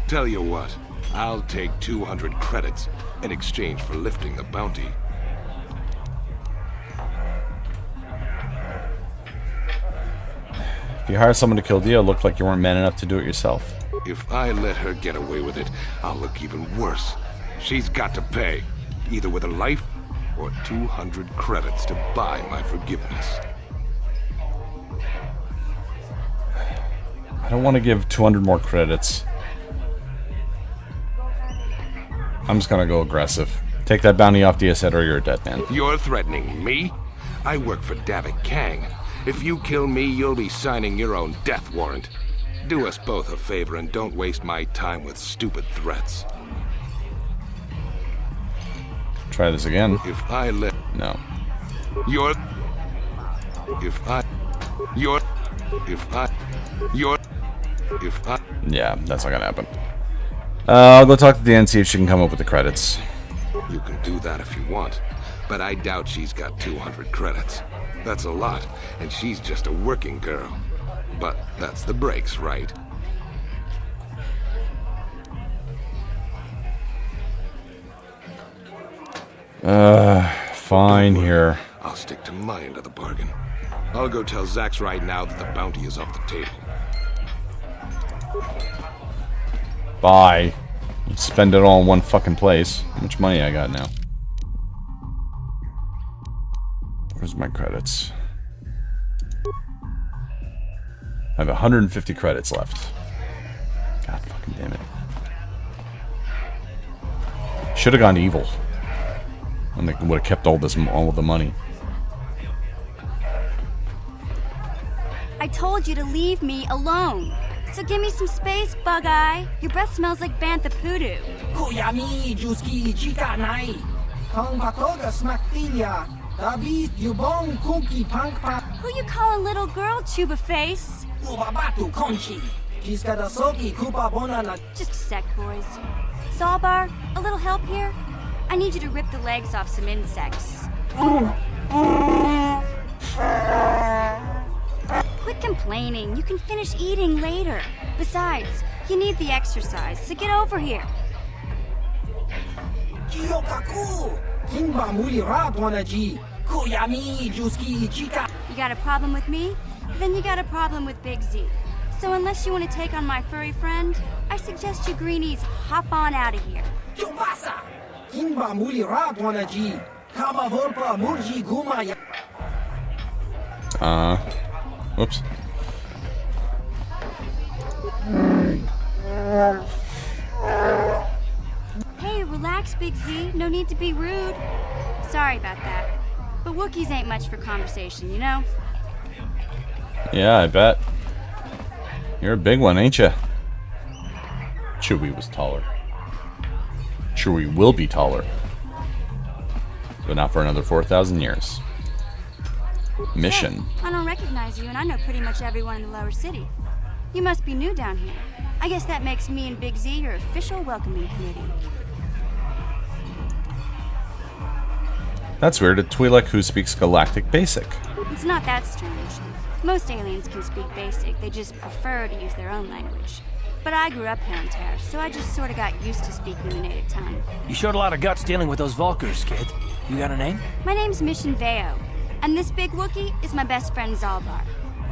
Speaker 19: Tell you what, I'll take 200 credits in exchange for lifting the bounty.
Speaker 1: If you hire someone to kill Dia, it looked like you weren't man enough to do it yourself.
Speaker 19: If I let her get away with it, I'll look even worse. She's got to pay, either with her life or 200 credits to buy my forgiveness.
Speaker 1: I don't want to give 200 more credits. I'm just gonna go aggressive. Take that bounty off Dia's head or you're a dead man.
Speaker 19: You're threatening me? I work for Davik Kang. If you kill me, you'll be signing your own death warrant. Do us both a favor and don't waste my time with stupid threats.
Speaker 1: Try this again.
Speaker 19: If I let...
Speaker 1: No.
Speaker 19: You're... If I...
Speaker 1: Yeah, that's not gonna happen. I'll go talk to Dan, see if she can come up with the credits.
Speaker 19: You can do that if you want, but I doubt she's got 200 credits. That's a lot, and she's just a working girl. But that's the breaks, right?
Speaker 1: Fine here.
Speaker 19: I'll stick to my end of the bargain. I'll go tell Zax right now that the bounty is off the table.
Speaker 1: Bye. Spend it all in one fucking place. How much money I got now? Where's my credits? I have 150 credits left. God fucking damn it. Should have gone evil. And they would have kept all of the money.
Speaker 9: I told you to leave me alone. So give me some space, Bug-Eye. Your breath smells like bantha poodoo.
Speaker 18: Kuyami Juski Chika Nai. Kong Patoga Smaktilia. Dabi Yubong Kunki Punk Pa.
Speaker 9: Who you call a little girl, Chuba Face?
Speaker 18: Ubabatu Conchi. Jiska da Soki Kupa Bonana.
Speaker 9: Just a sec, boys. Zalbar, a little help here? I need you to rip the legs off some insects. Quit complaining. You can finish eating later. Besides, you need the exercise, so get over here.
Speaker 18: Kiyokaku. Kimba Muli Radwanaji. Kuyami Juski Chika.
Speaker 9: You got a problem with me? Then you got a problem with Big Z. So unless you want to take on my furry friend, I suggest you greenies hop on out of here.
Speaker 18: Yubasa. Kimba Muli Radwanaji. Kaba Vorpa Murji Gumaya.
Speaker 1: Whoops.
Speaker 9: Hey, relax, Big Z. No need to be rude. Sorry about that. But Wookiees ain't much for conversation, you know?
Speaker 1: Yeah, I bet. You're a big one, ain't ya? Chewie was taller. Chewie will be taller. But not for another 4,000 years. Mission.
Speaker 9: Hey, I don't recognize you, and I know pretty much everyone in the lower city. You must be new down here. I guess that makes me and Big Z your official welcoming committee.
Speaker 1: That's weird. A Twi'lek who speaks Galactic Basic.
Speaker 9: It's not that strange. Most aliens can speak Basic. They just prefer to use their own language. But I grew up here on Terra, so I just sort of got used to speaking the native tongue.
Speaker 5: You showed a lot of guts dealing with those Vulkars, kid. You got a name?
Speaker 9: My name's Mission Veo, and this big Wookiee is my best friend Zalbar.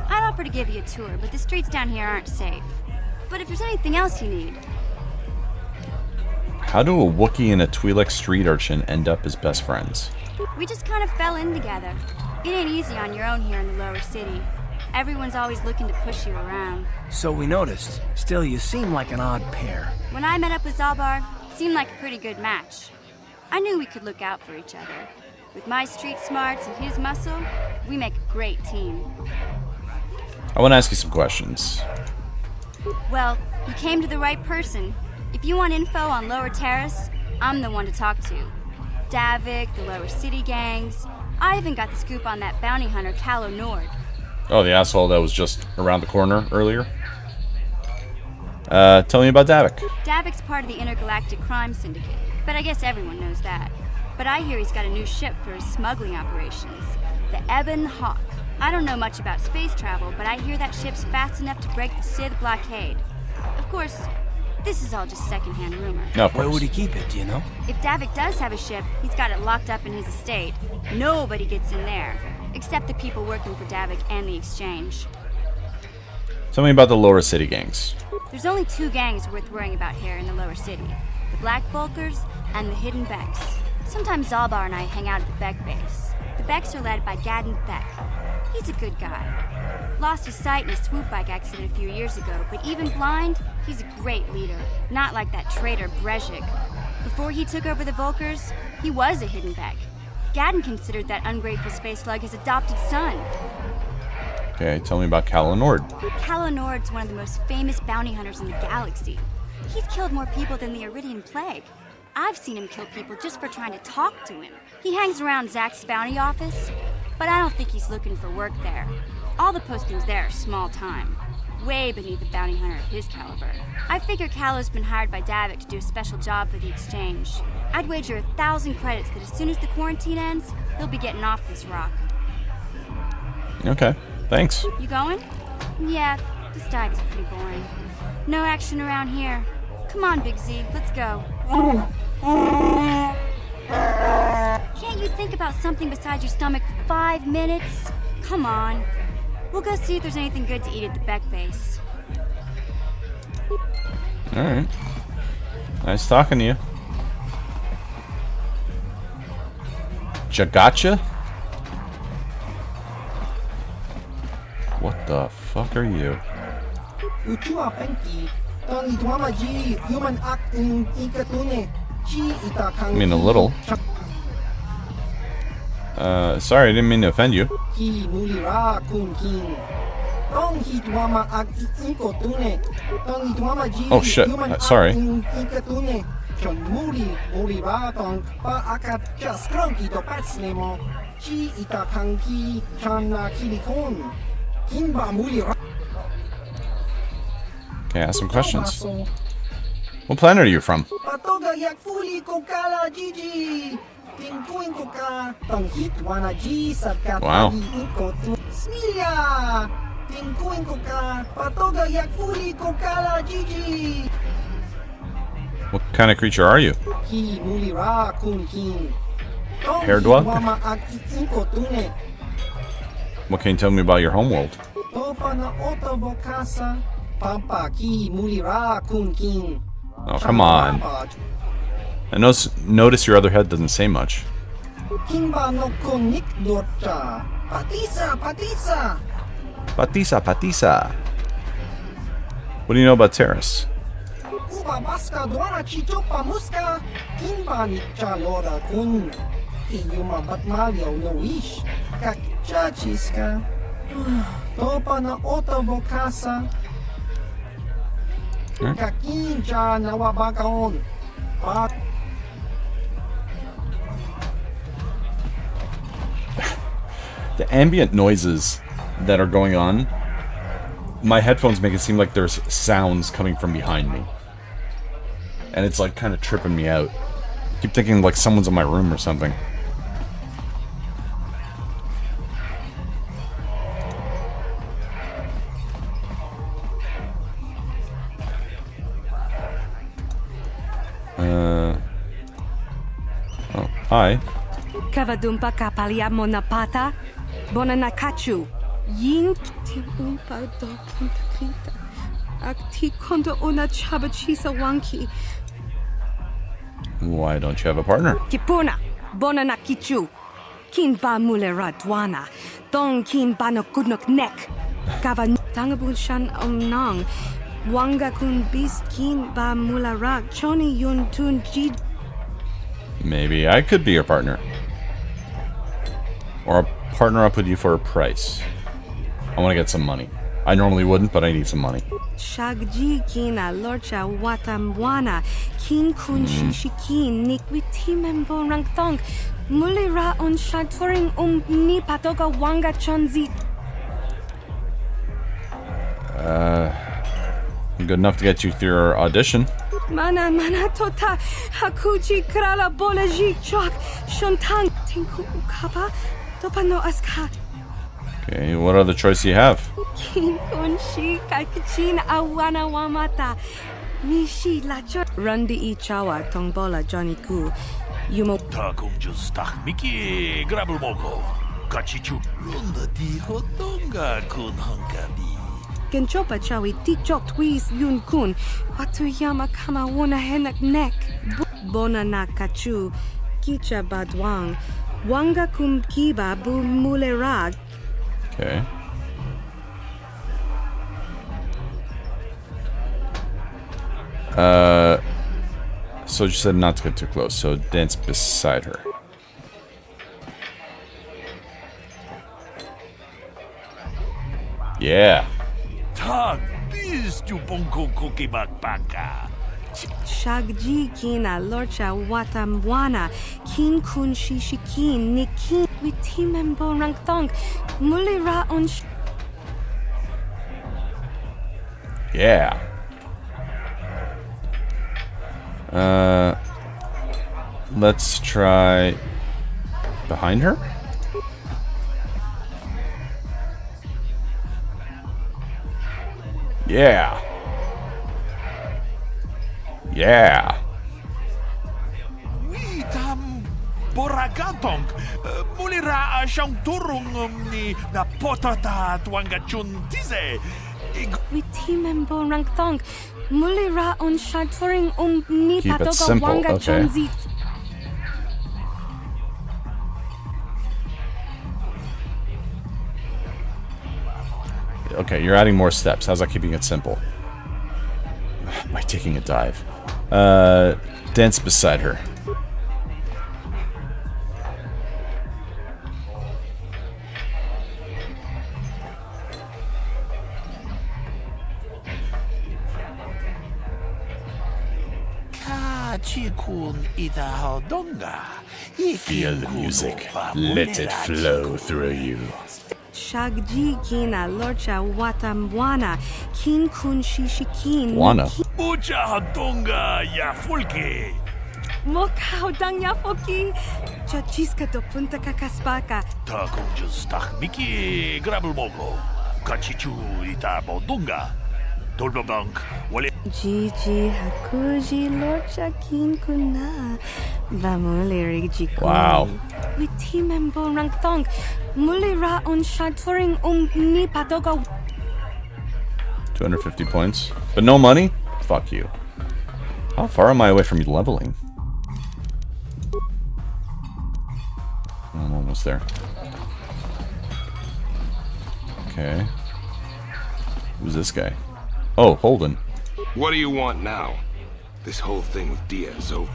Speaker 9: I'd offer to give you a tour, but the streets down here aren't safe. But if there's anything else you need...
Speaker 1: How do a Wookiee and a Twi'lek street urchin end up as best friends?
Speaker 9: We just kind of fell in together. It ain't easy on your own here in the lower city. Everyone's always looking to push you around.
Speaker 5: So we noticed. Still, you seem like an odd pair.
Speaker 9: When I met up with Zalbar, it seemed like a pretty good match. I knew we could look out for each other. With my street smarts and his muscle, we make a great team.
Speaker 1: I want to ask you some questions.
Speaker 9: Well, you came to the right person. If you want info on Lower Terrace, I'm the one to talk to. Davik, the Lower City gangs. I even got the scoop on that bounty hunter, Calo Nord.
Speaker 1: Oh, the asshole that was just around the corner earlier? Tell me about Davik.
Speaker 9: Davik's part of the Intergalactic Crime Syndicate, but I guess everyone knows that. But I hear he's got a new ship for his smuggling operations, the Ebon Hawk. I don't know much about space travel, but I hear that ship's fast enough to break the Sith blockade. Of course, this is all just secondhand rumor.
Speaker 1: No, of course.
Speaker 5: Where would he keep it, do you know?
Speaker 9: If Davik does have a ship, he's got it locked up in his estate. Nobody gets in there, except the people working for Davik and the Exchange.
Speaker 1: Tell me about the Lower City gangs.
Speaker 9: There's only two gangs worth worrying about here in the Lower City. The Black Vulkars and the Hidden Becks. Sometimes Zalbar and I hang out at the Beck base. The Becks are led by Gadden Beck. He's a good guy. Lost his sight in a swoop bike accident a few years ago, but even blind, he's a great leader. Not like that traitor Brezhik. Before he took over the Vulkars, he was a Hidden Beck. Gadden considered that ungrateful space slug his adopted son.
Speaker 1: Okay, tell me about Calo Nord.
Speaker 9: Calo Nord's one of the most famous bounty hunters in the galaxy. He's killed more people than the Iridian Plague. I've seen him kill people just for trying to talk to him. He hangs around Zax's bounty office, but I don't think he's looking for work there.
Speaker 2: All the postings there are small time. Way beneath a bounty hunter of his caliber. I figure Callow's been hired by Davik to do a special job for the exchange. I'd wager 1,000 credits that as soon as the quarantine ends, he'll be getting off this rock.
Speaker 1: Okay, thanks.
Speaker 2: You going? Yeah, this dive is pretty boring. No action around here. Come on, Big Z, let's go. Can't you think about something besides your stomach for 5 minutes? Come on. We'll go see if there's anything good to eat at the Beck base.
Speaker 1: Alright. Nice talking to you. Jagacha? What the fuck are you? I mean, a little. Sorry, I didn't mean to offend you. Oh shit, sorry. Okay, ask some questions. What planet are you from? Wow. What kind of creature are you? Hairdwug? What can you tell me about your homeworld? Oh, come on. I notice your other head doesn't say much. Patisa. What do you know about Terrace? The ambient noises that are going on, my headphones make it seem like there's sounds coming from behind me. And it's like kind of tripping me out. I keep thinking like someone's in my room or something. Oh, hi.
Speaker 12: Kavadumpa kapalia monapata, bonanakachu. Ying ti umpa do punta krita. Akti kondo una chabachisa wanki.
Speaker 1: Why don't you have a partner?
Speaker 12: Kipuna, bonanakichu. Kinba mulera dwana. Dong kinba no kudnok nek. Kavan tangabun shan omnang. Wanga kun bis kinba mularak. Choni yun tun jid.
Speaker 1: Maybe I could be your partner. Or a partner up with you for a price. I want to get some money. I normally wouldn't, but I need some money.
Speaker 12: Shagji kina lorcha watamwana. Kin kun shishikin nikwitimen rang thong. Mulira on shaturing ni patoka wanga chonzi.
Speaker 1: Good enough to get you through your audition.
Speaker 12: Mana tota hakuji krala bolaji chok shontang tinku ukapa topano aska.
Speaker 1: Okay, what other choice do you have?
Speaker 12: Kin kunshi kakichin awana wamata. Nishi la jo Rundi ichawa tongbola Johnny Ku. Yumo
Speaker 20: Takunjus Miki Grabulmoko Kachichu Runda di Hotonga kun Hankabi.
Speaker 12: Genchopa chawi tikchok twis yun kun. Watuyama kama wona henak nek. Bona na kachu. Kicha badwang. Wanga kum kiba bu mulerag.
Speaker 1: Okay. So you said not to get too close, so dance beside her. Yeah.
Speaker 20: Tag bis tu bonko koki bakbaka.
Speaker 12: Shagji kina lorcha watamwana. Kin kun shishikin nikin witimembo rangthong. Mulira on
Speaker 1: Yeah. Let's try behind her. Yeah. Yeah.
Speaker 20: Witam Boragantong. Mulira siyang turong ni na potata tuangachun tize.
Speaker 12: Witimembo rangtong. Mulira on shaturing ni
Speaker 1: Keep it
Speaker 12: patoga
Speaker 1: simple,
Speaker 12: wanga
Speaker 1: okay.
Speaker 12: chonzi.
Speaker 1: Okay, you're adding more steps. How's that keeping it simple? By taking a dive. Dance beside her.
Speaker 20: Kachikun idahaldonga.
Speaker 1: Feel the music. Let it flow through you.
Speaker 12: Shagji kina lorcha watamwana. Kin kun shishikin.
Speaker 1: Wana.
Speaker 20: Mucha hadonga ya fulke.
Speaker 12: Mokao dang yafoki. Chachiska do punta kakaspaka.
Speaker 20: Ta kunjus tahmiki grabulmogo. Kachichu ita bodunga. Dolbabank wale.
Speaker 12: Gigi hakuji lorcha kin kuna. Bamuleri jikun.
Speaker 1: Wow.
Speaker 12: Witimembo rangtong. Mulira on shaturing ni patoga.
Speaker 1: 250 points. But no money? Fuck you. How far am I away from leveling? I'm almost there. Okay. Who's this guy? Oh, Holden.
Speaker 19: What do you want now? This whole thing with Diaz over.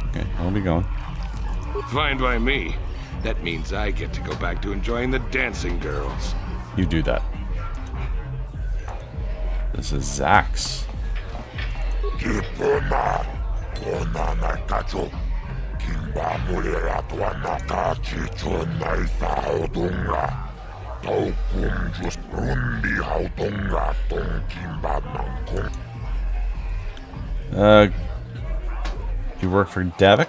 Speaker 1: Okay, I'll be going.
Speaker 19: Fine by me. That means I get to go back to enjoying the dancing girls.
Speaker 1: You do that. This is Zax. You work for Davik?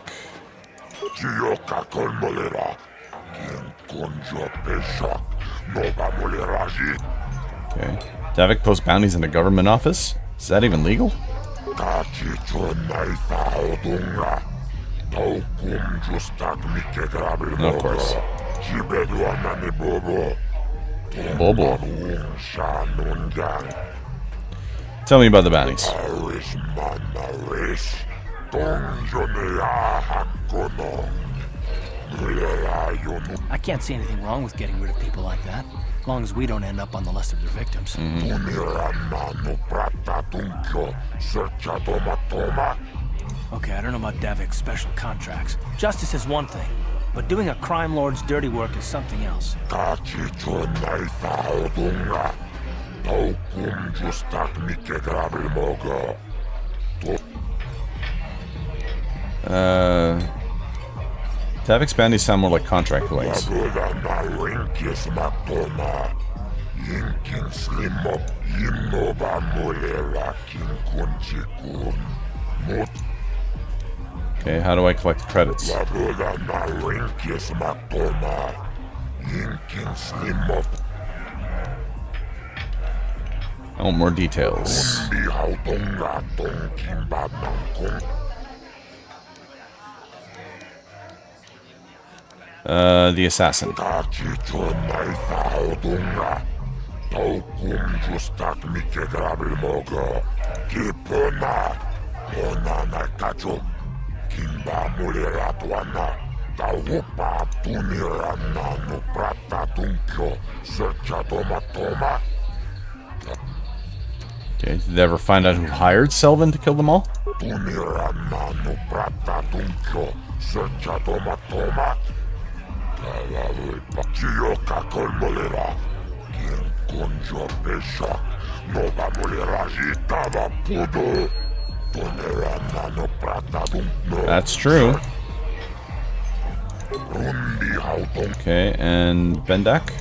Speaker 1: Okay. Davik posts bounties in a government office? Is that even legal? Of course. Bobo. Tell me about the bounties.
Speaker 5: I can't see anything wrong with getting rid of people like that, as long as we don't end up on the list of their victims. Okay, I don't know about Davik's special contracts. Justice is one thing, but doing a crime lord's dirty work is something else.
Speaker 1: Davik's bounties sound more like contract ways. Okay, how do I collect credits? I want more details. The assassin. Okay, did they ever find out who hired Selvin to kill them all? That's true. Okay, and Bendak?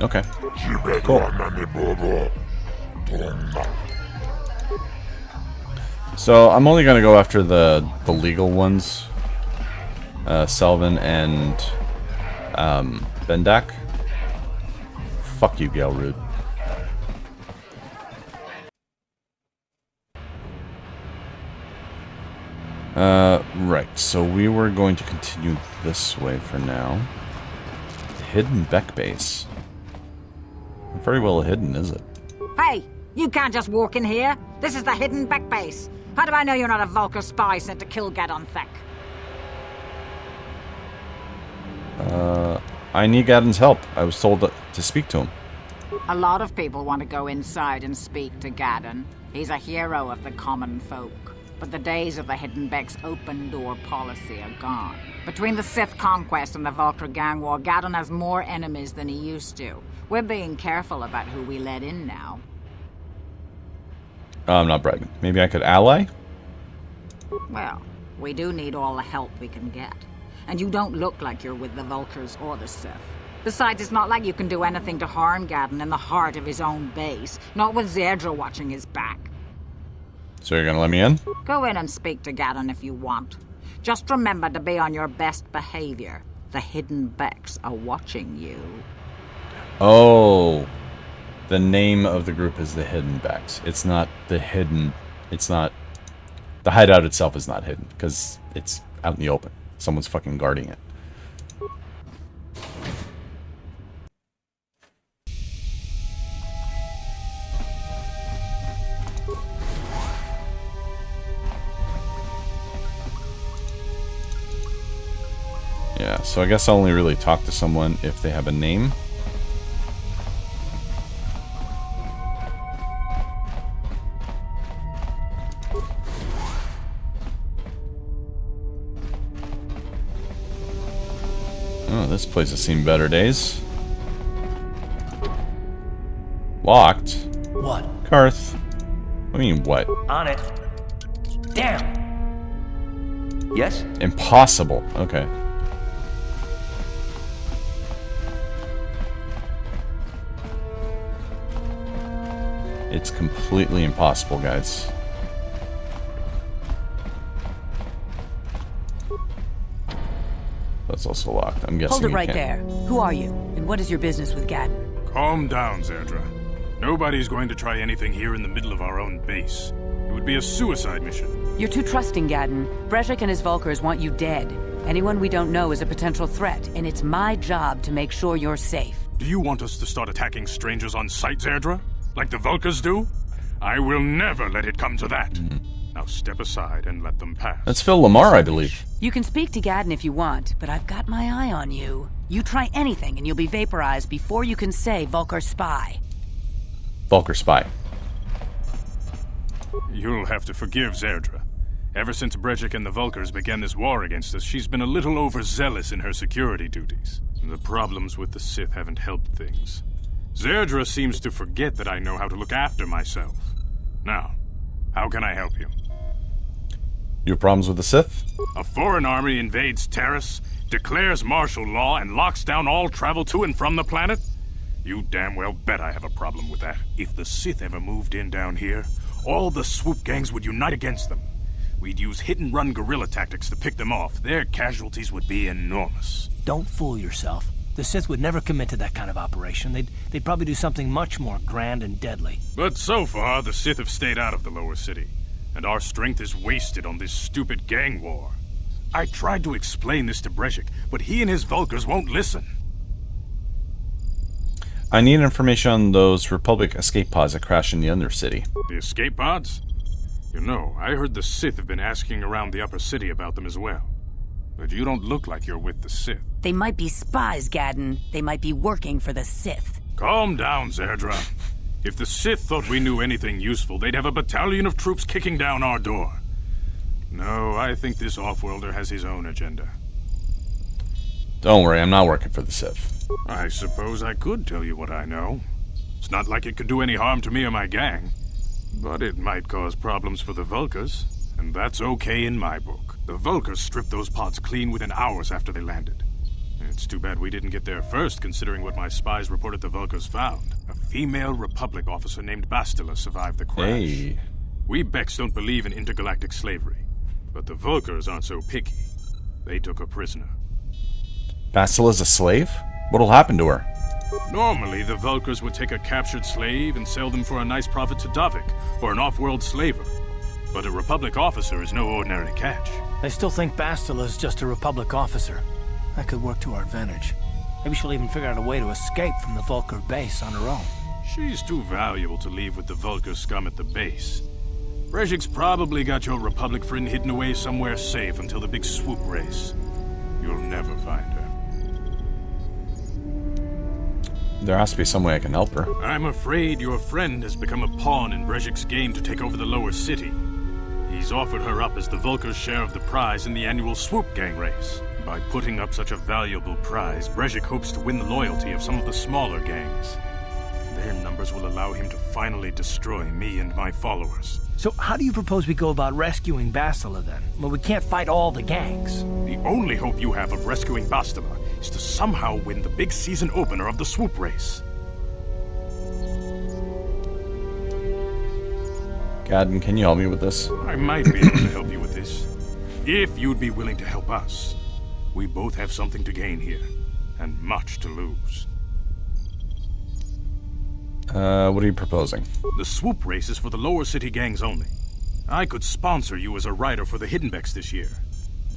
Speaker 1: Okay. Cool. So I'm only gonna go after the legal ones. Selvin and Bendak. Fuck you, Gelrud. Right, so we were going to continue this way for now. Hidden Beck base. Not very well hidden, is it?
Speaker 7: Hey, you can't just walk in here. This is the Hidden Beck base. How do I know you're not a Vulcar spy sent to kill Gadon Thek?
Speaker 1: I need Gadon's help. I was told to speak to him.
Speaker 7: A lot of people want to go inside and speak to Gadon. He's a hero of the common folk. But the days of the Hidden Beck's open door policy are gone. Between the Sith conquest and the Vulcar gang war, Gadon has more enemies than he used to. We're being careful about who we let in now.
Speaker 1: I'm not bragging. Maybe I could ally?
Speaker 7: Well, we do need all the help we can get. And you don't look like you're with the Vulcars or the Sith. Besides, it's not like you can do anything to harm Gadon in the heart of his own base. Not with Zerdra watching his back.
Speaker 1: So you're gonna let me in?
Speaker 7: Go in and speak to Gadon if you want. Just remember to be on your best behavior. The Hidden Becks are watching you.
Speaker 1: Oh. The name of the group is the Hidden Becks. It's not the hidden... It's not... The hideout itself is not hidden, because it's out in the open. Someone's fucking guarding it. Yeah, so I guess I'll only really talk to someone if they have a name. Oh, this place has seen better days. Locked?
Speaker 16: What?
Speaker 1: Karth. I mean, what?
Speaker 16: On it. Damn.
Speaker 3: Yes?
Speaker 1: Impossible. Okay. It's completely impossible, guys. That's also locked. I'm guessing.
Speaker 22: Hold it right
Speaker 1: you
Speaker 22: there. Who are you? And what is your business with Gadon?
Speaker 23: Calm down, Zerdra. Nobody's going to try anything here in the middle of our own base. It would be a suicide mission.
Speaker 22: You're too trusting, Gadon. Brezhik and his Vulcars want you dead. Anyone we don't know is a potential threat, and it's my job to make sure you're safe.
Speaker 23: Do you want us to start attacking strangers on sight, Zerdra? Like the Vulcars do? I will never let it come to that. Now step aside and let them pass.
Speaker 1: That's Phil Lamar, I believe.
Speaker 22: You can speak to Gadon if you want, but I've got my eye on you. You try anything and you'll be vaporized before you can say Vulcar spy.
Speaker 1: Vulcar spy.
Speaker 23: You'll have to forgive Zerdra. Ever since Brezhik and the Vulcars began this war against us, she's been a little overzealous in her security duties. The problems with the Sith haven't helped things. Zerdra seems to forget that I know how to look after myself. Now, how can I help you?
Speaker 1: You have problems with the Sith?
Speaker 23: A foreign army invades Terrace, declares martial law, and locks down all travel to and from the planet? You damn well bet I have a problem with that. If the Sith ever moved in down here, all the swoop gangs would unite against them. We'd use hit-and-run guerrilla tactics to pick them off. Their casualties would be enormous.
Speaker 5: Don't fool yourself. The Sith would never commit to that kind of operation. They'd probably do something much more grand and deadly.
Speaker 23: But so far, the Sith have stayed out of the lower city, and our strength is wasted on this stupid gang war. I tried to explain this to Brezhik, but he and his Vulcars won't listen.
Speaker 1: I need information on those Republic escape pods that crashed in the Undercity.
Speaker 23: The escape pods? You know, I heard the Sith have been asking around the upper city about them as well. But you don't look like you're with the Sith.
Speaker 22: They might be spies, Gadon. They might be working for the Sith.
Speaker 23: Calm down, Zerdra. If the Sith thought we knew anything useful, they'd have a battalion of troops kicking down our door. No, I think this off-worlder has his own agenda.
Speaker 1: Don't worry, I'm not working for the Sith.
Speaker 23: I suppose I could tell you what I know. It's not like it could do any harm to me or my gang. But it might cause problems for the Vulkars, and that's okay in my book. The Vulkars stripped those pods clean within hours after they landed. It's too bad we didn't get there first, considering what my spies reported the Vulkars found. A female Republic officer named Bastila survived the crash.
Speaker 1: Hey.
Speaker 23: We Becks don't believe in intergalactic slavery, but the Vulkars aren't so picky. They took her prisoner.
Speaker 1: Bastila's a slave? What'll happen to her?
Speaker 23: Normally, the Vulkars would take a captured slave and sell them for a nice profit to Davik, or an off-world slaver. But a Republic officer is no ordinary catch.
Speaker 5: I still think Bastila's just a Republic officer. That could work to our advantage. Maybe she'll even figure out a way to escape from the Vulkar base on her own.
Speaker 23: She's too valuable to leave with the Vulkar scum at the base. Brejik's probably got your Republic friend hidden away somewhere safe until the big swoop race. You'll never find her.
Speaker 1: There has to be some way I can help her.
Speaker 23: I'm afraid your friend has become a pawn in Brejik's game to take over the lower city. He's offered her up as the Vulkar's share of the prize in the annual swoop gang race. By putting up such a valuable prize, Brejik hopes to win the loyalty of some of the smaller gangs. Their numbers will allow him to finally destroy me and my followers.
Speaker 5: So how do you propose we go about rescuing Bastila then? Well, we can't fight all the gangs.
Speaker 23: The only hope you have of rescuing Bastila is to somehow win the big season opener of the swoop race.
Speaker 1: Gadden, can you help me with this?
Speaker 23: I might be able to help you with this. If you'd be willing to help us. We both have something to gain here, and much to lose.
Speaker 1: What are you proposing?
Speaker 23: The swoop race is for the lower city gangs only. I could sponsor you as a rider for the Hiddenbecks this year.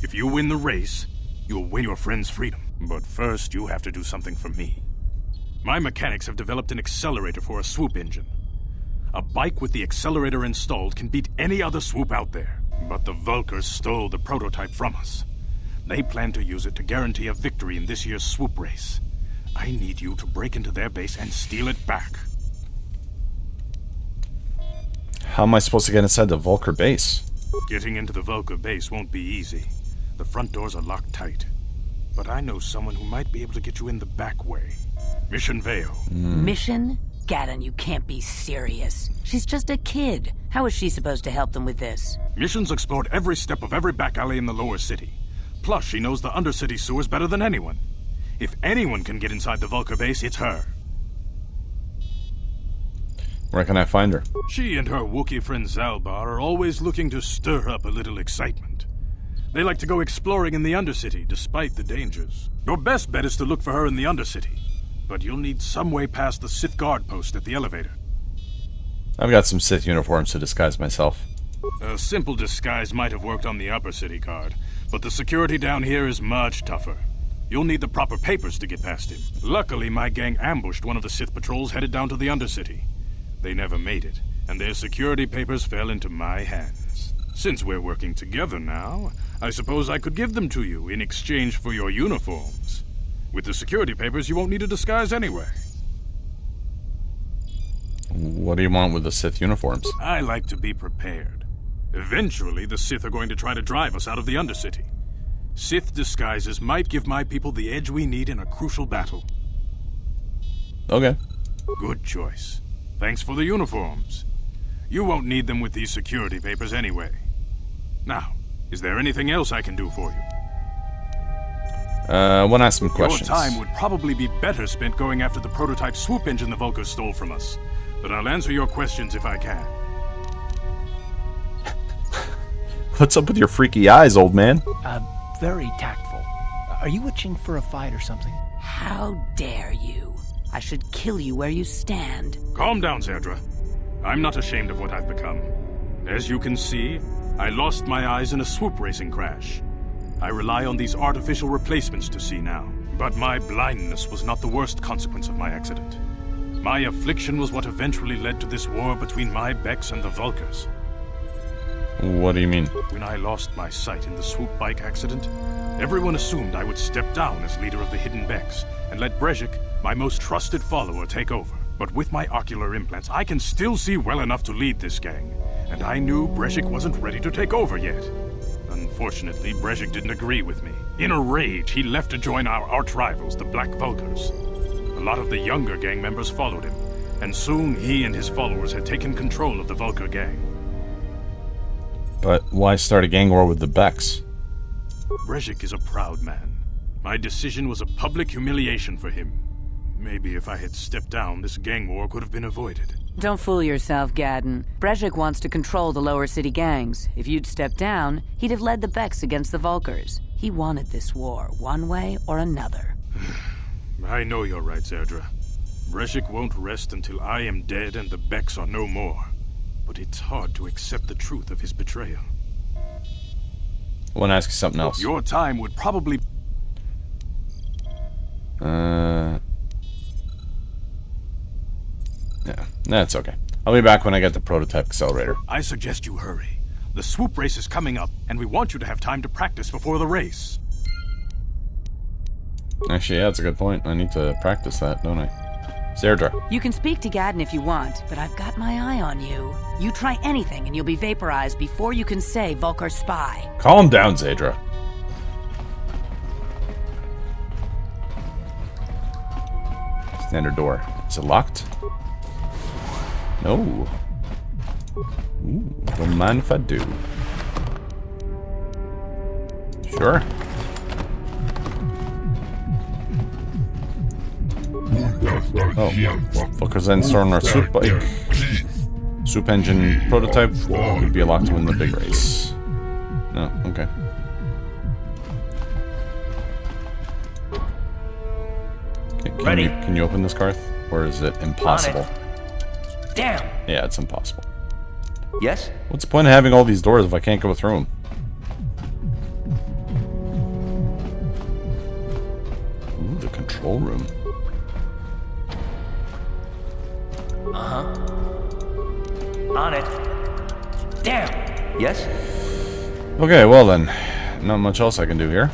Speaker 23: If you win the race, you'll win your friend's freedom. But first, you have to do something for me. My mechanics have developed an accelerator for a swoop engine. A bike with the accelerator installed can beat any other swoop out there. But the Vulkars stole the prototype from us. They plan to use it to guarantee a victory in this year's swoop race. I need you to break into their base and steal it back.
Speaker 1: How am I supposed to get inside the Vulkar base?
Speaker 23: Getting into the Vulkar base won't be easy. The front doors are locked tight. But I know someone who might be able to get you in the back way. Mission Veo.
Speaker 22: Mission? Gadden, you can't be serious. She's just a kid. How is she supposed to help them with this?
Speaker 23: Mission's explored every step of every back alley in the lower city. Plus, she knows the undercity sewers better than anyone. If anyone can get inside the Vulkar base, it's her.
Speaker 1: Where can I find her?
Speaker 23: She and her Wookiee friend Zalbar are always looking to stir up a little excitement. They like to go exploring in the Undercity, despite the dangers. Your best bet is to look for her in the Undercity. But you'll need some way past the Sith guard post at the elevator.
Speaker 1: I've got some Sith uniforms to disguise myself.
Speaker 23: A simple disguise might have worked on the Upper City guard, but the security down here is much tougher. You'll need the proper papers to get past him. Luckily, my gang ambushed one of the Sith patrols headed down to the Undercity. They never made it, and their security papers fell into my hands. Since we're working together now, I suppose I could give them to you in exchange for your uniforms. With the security papers, you won't need a disguise anyway.
Speaker 1: What do you want with the Sith uniforms?
Speaker 23: I like to be prepared. Eventually, the Sith are going to try to drive us out of the Undercity. Sith disguises might give my people the edge we need in a crucial battle.
Speaker 1: Okay.
Speaker 23: Good choice. Thanks for the uniforms. You won't need them with these security papers anyway. Now, is there anything else I can do for you?
Speaker 1: I want to ask some questions.
Speaker 23: Your time would probably be better spent going after the prototype swoop engine the Vulkars stole from us. But I'll answer your questions if I can.
Speaker 1: What's up with your freaky eyes, old man?
Speaker 5: Very tactful. Are you itching for a fight or something?
Speaker 22: How dare you? I should kill you where you stand.
Speaker 23: Calm down, Zerdra. I'm not ashamed of what I've become. As you can see, I lost my eyes in a swoop racing crash. I rely on these artificial replacements to see now. But my blindness was not the worst consequence of my accident. My affliction was what eventually led to this war between my Becks and the Vulkars.
Speaker 1: What do you mean?
Speaker 23: When I lost my sight in the swoop bike accident, everyone assumed I would step down as leader of the Hidden Becks and let Brejik, my most trusted follower, take over. But with my ocular implants, I can still see well enough to lead this gang, and I knew Brejik wasn't ready to take over yet. Unfortunately, Brejik didn't agree with me. In a rage, he left to join our arch-rivals, the Black Vulcars. A lot of the younger gang members followed him, and soon he and his followers had taken control of the Vulcar gang.
Speaker 1: But why start a gang war with the Becks?
Speaker 23: Brezhik is a proud man. My decision was a public humiliation for him. Maybe if I had stepped down, this gang war could have been avoided.
Speaker 22: Don't fool yourself, Gadden. Brezhik wants to control the lower city gangs. If you'd stepped down, he'd have led the Becks against the Vulcars. He wanted this war, one way or another.
Speaker 23: I know you're right, Zerdra. Brezhik won't rest until I am dead and the Becks are no more. But it's hard to accept the truth of his betrayal.
Speaker 1: I want to ask you something else.
Speaker 23: Your time would probably...
Speaker 1: Yeah, that's okay. I'll be back when I get the prototype accelerator.
Speaker 23: I suggest you hurry. The swoop race is coming up, and we want you to have time to practice before the race.
Speaker 1: Actually, yeah, that's a good point. I need to practice that, don't I? Zerdra.
Speaker 22: You can speak to Gadden if you want, but I've got my eye on you. You try anything and you'll be vaporized before you can say Vulcar spy.
Speaker 1: Calm down, Zedra. Standard door. Is it locked? No. Ooh, don't mind if I do. Sure. Oh, Vulcars then store on our soup bike. Soup engine prototype would be locked to win the big race. No, okay. Can you open this, Karth? Or is it impossible?
Speaker 6: Damn!
Speaker 1: Yeah, it's impossible.
Speaker 6: Yes?
Speaker 1: What's the point of having all these doors if I can't go through them? Ooh, the control room.
Speaker 6: Uh-huh. On it. Damn! Yes?
Speaker 1: Okay, well then. Not much else I can do here.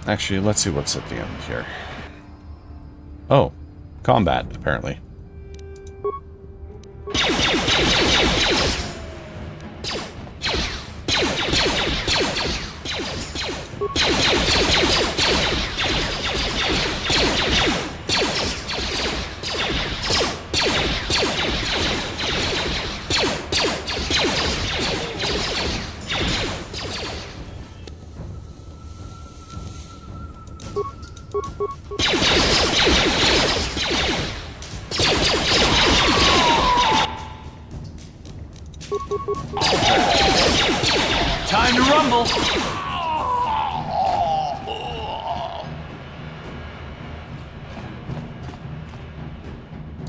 Speaker 1: Actually, let's see what's at the end here. Oh, combat, apparently.
Speaker 6: Time to rumble!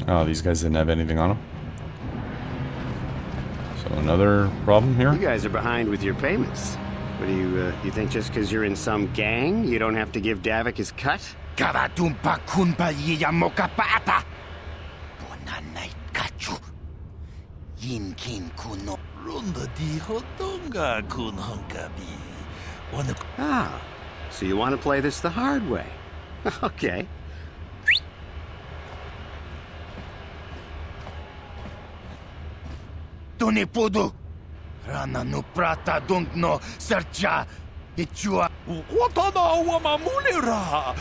Speaker 1: Oh, these guys didn't have anything on them? So another problem here?
Speaker 11: You guys are behind with your payments. What do you think just because you're in some gang, you don't have to give Davik his cut?
Speaker 18: Kavatumpa kunpa yiyamoka paata! Bonanay kachu. Yinkin kuno.
Speaker 20: Runda di hodonga kun honkabi.
Speaker 11: Ah, so you want to play this the hard way. Okay.
Speaker 18: Tunipudu! Rana no prata don't no sercha. Ichua.
Speaker 20: Watana wamamulira.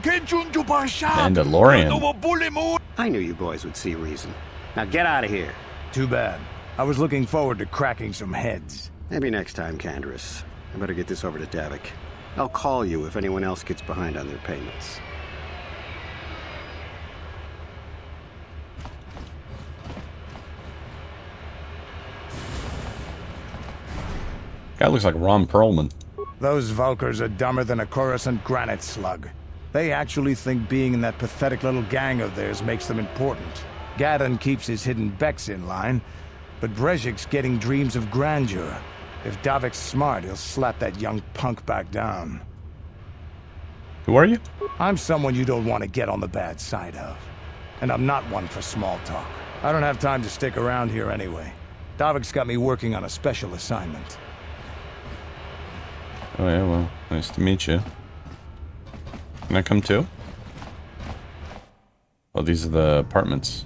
Speaker 20: Kenjunju barsha.
Speaker 1: Mandalorian.
Speaker 11: I knew you boys would see reason. Now get out of here.
Speaker 8: Too bad. I was looking forward to cracking some heads.
Speaker 11: Maybe next time, Canderous. I better get this over to Davik. I'll call you if anyone else gets behind on their payments.
Speaker 1: Guy looks like Ron Perlman.
Speaker 8: Those Vulcars are dumber than a Coruscant granite slug. They actually think being in that pathetic little gang of theirs makes them important. Gadden keeps his hidden Becks in line, but Brezhik's getting dreams of grandeur. If Davik's smart, he'll slap that young punk back down.
Speaker 1: Who are you?
Speaker 8: I'm someone you don't want to get on the bad side of. And I'm not one for small talk. I don't have time to stick around here anyway. Davik's got me working on a special assignment.
Speaker 1: Oh yeah, well, nice to meet you. Can I come too? Oh, these are the apartments.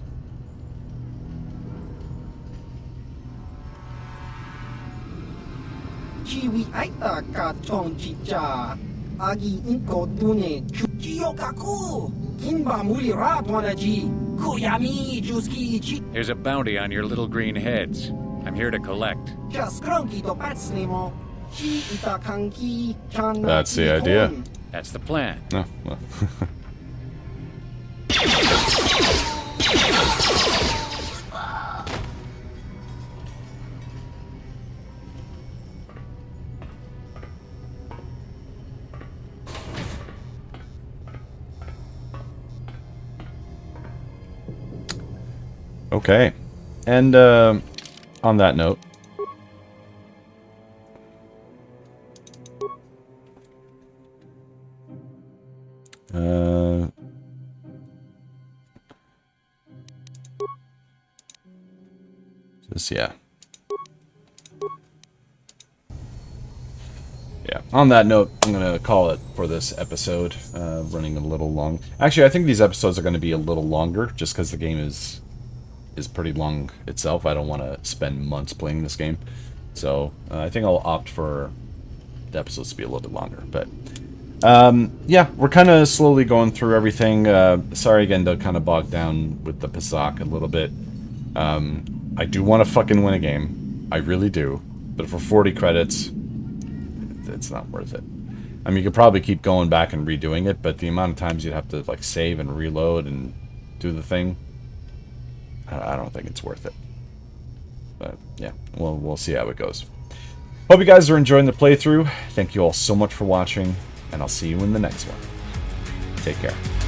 Speaker 18: Chiwi aita ka chong chicha. Agi inko dune Kiyokaku. Kinba muli ratwanaji. Kuyami juski ichi.
Speaker 10: There's a bounty on your little green heads. I'm here to collect.
Speaker 18: Just cronky to patsnimo. Chi ita kanki chan.
Speaker 1: That's the idea.
Speaker 10: That's the plan.
Speaker 1: No, well. Okay, and on that note, yeah. On that note, I'm gonna call it for this episode. Running a little long. Actually, I think these episodes are going to be a little longer, just because the game is pretty long itself. I don't want to spend months playing this game, so I think I'll opt for the episodes to be a little bit longer. But yeah, we're kind of slowly going through everything. Sorry again to kind of bog down with the Pasak a little bit. I do want to fucking win a game. I really do. But for 40 credits, it's not worth it. I mean, you could probably keep going back and redoing it, but the amount of times you'd have to like save and reload and do the thing, I don't think it's worth it. But yeah, we'll see how it goes. Hope you guys are enjoying the playthrough. Thank you all so much for watching, and I'll see you in the next one. Take care.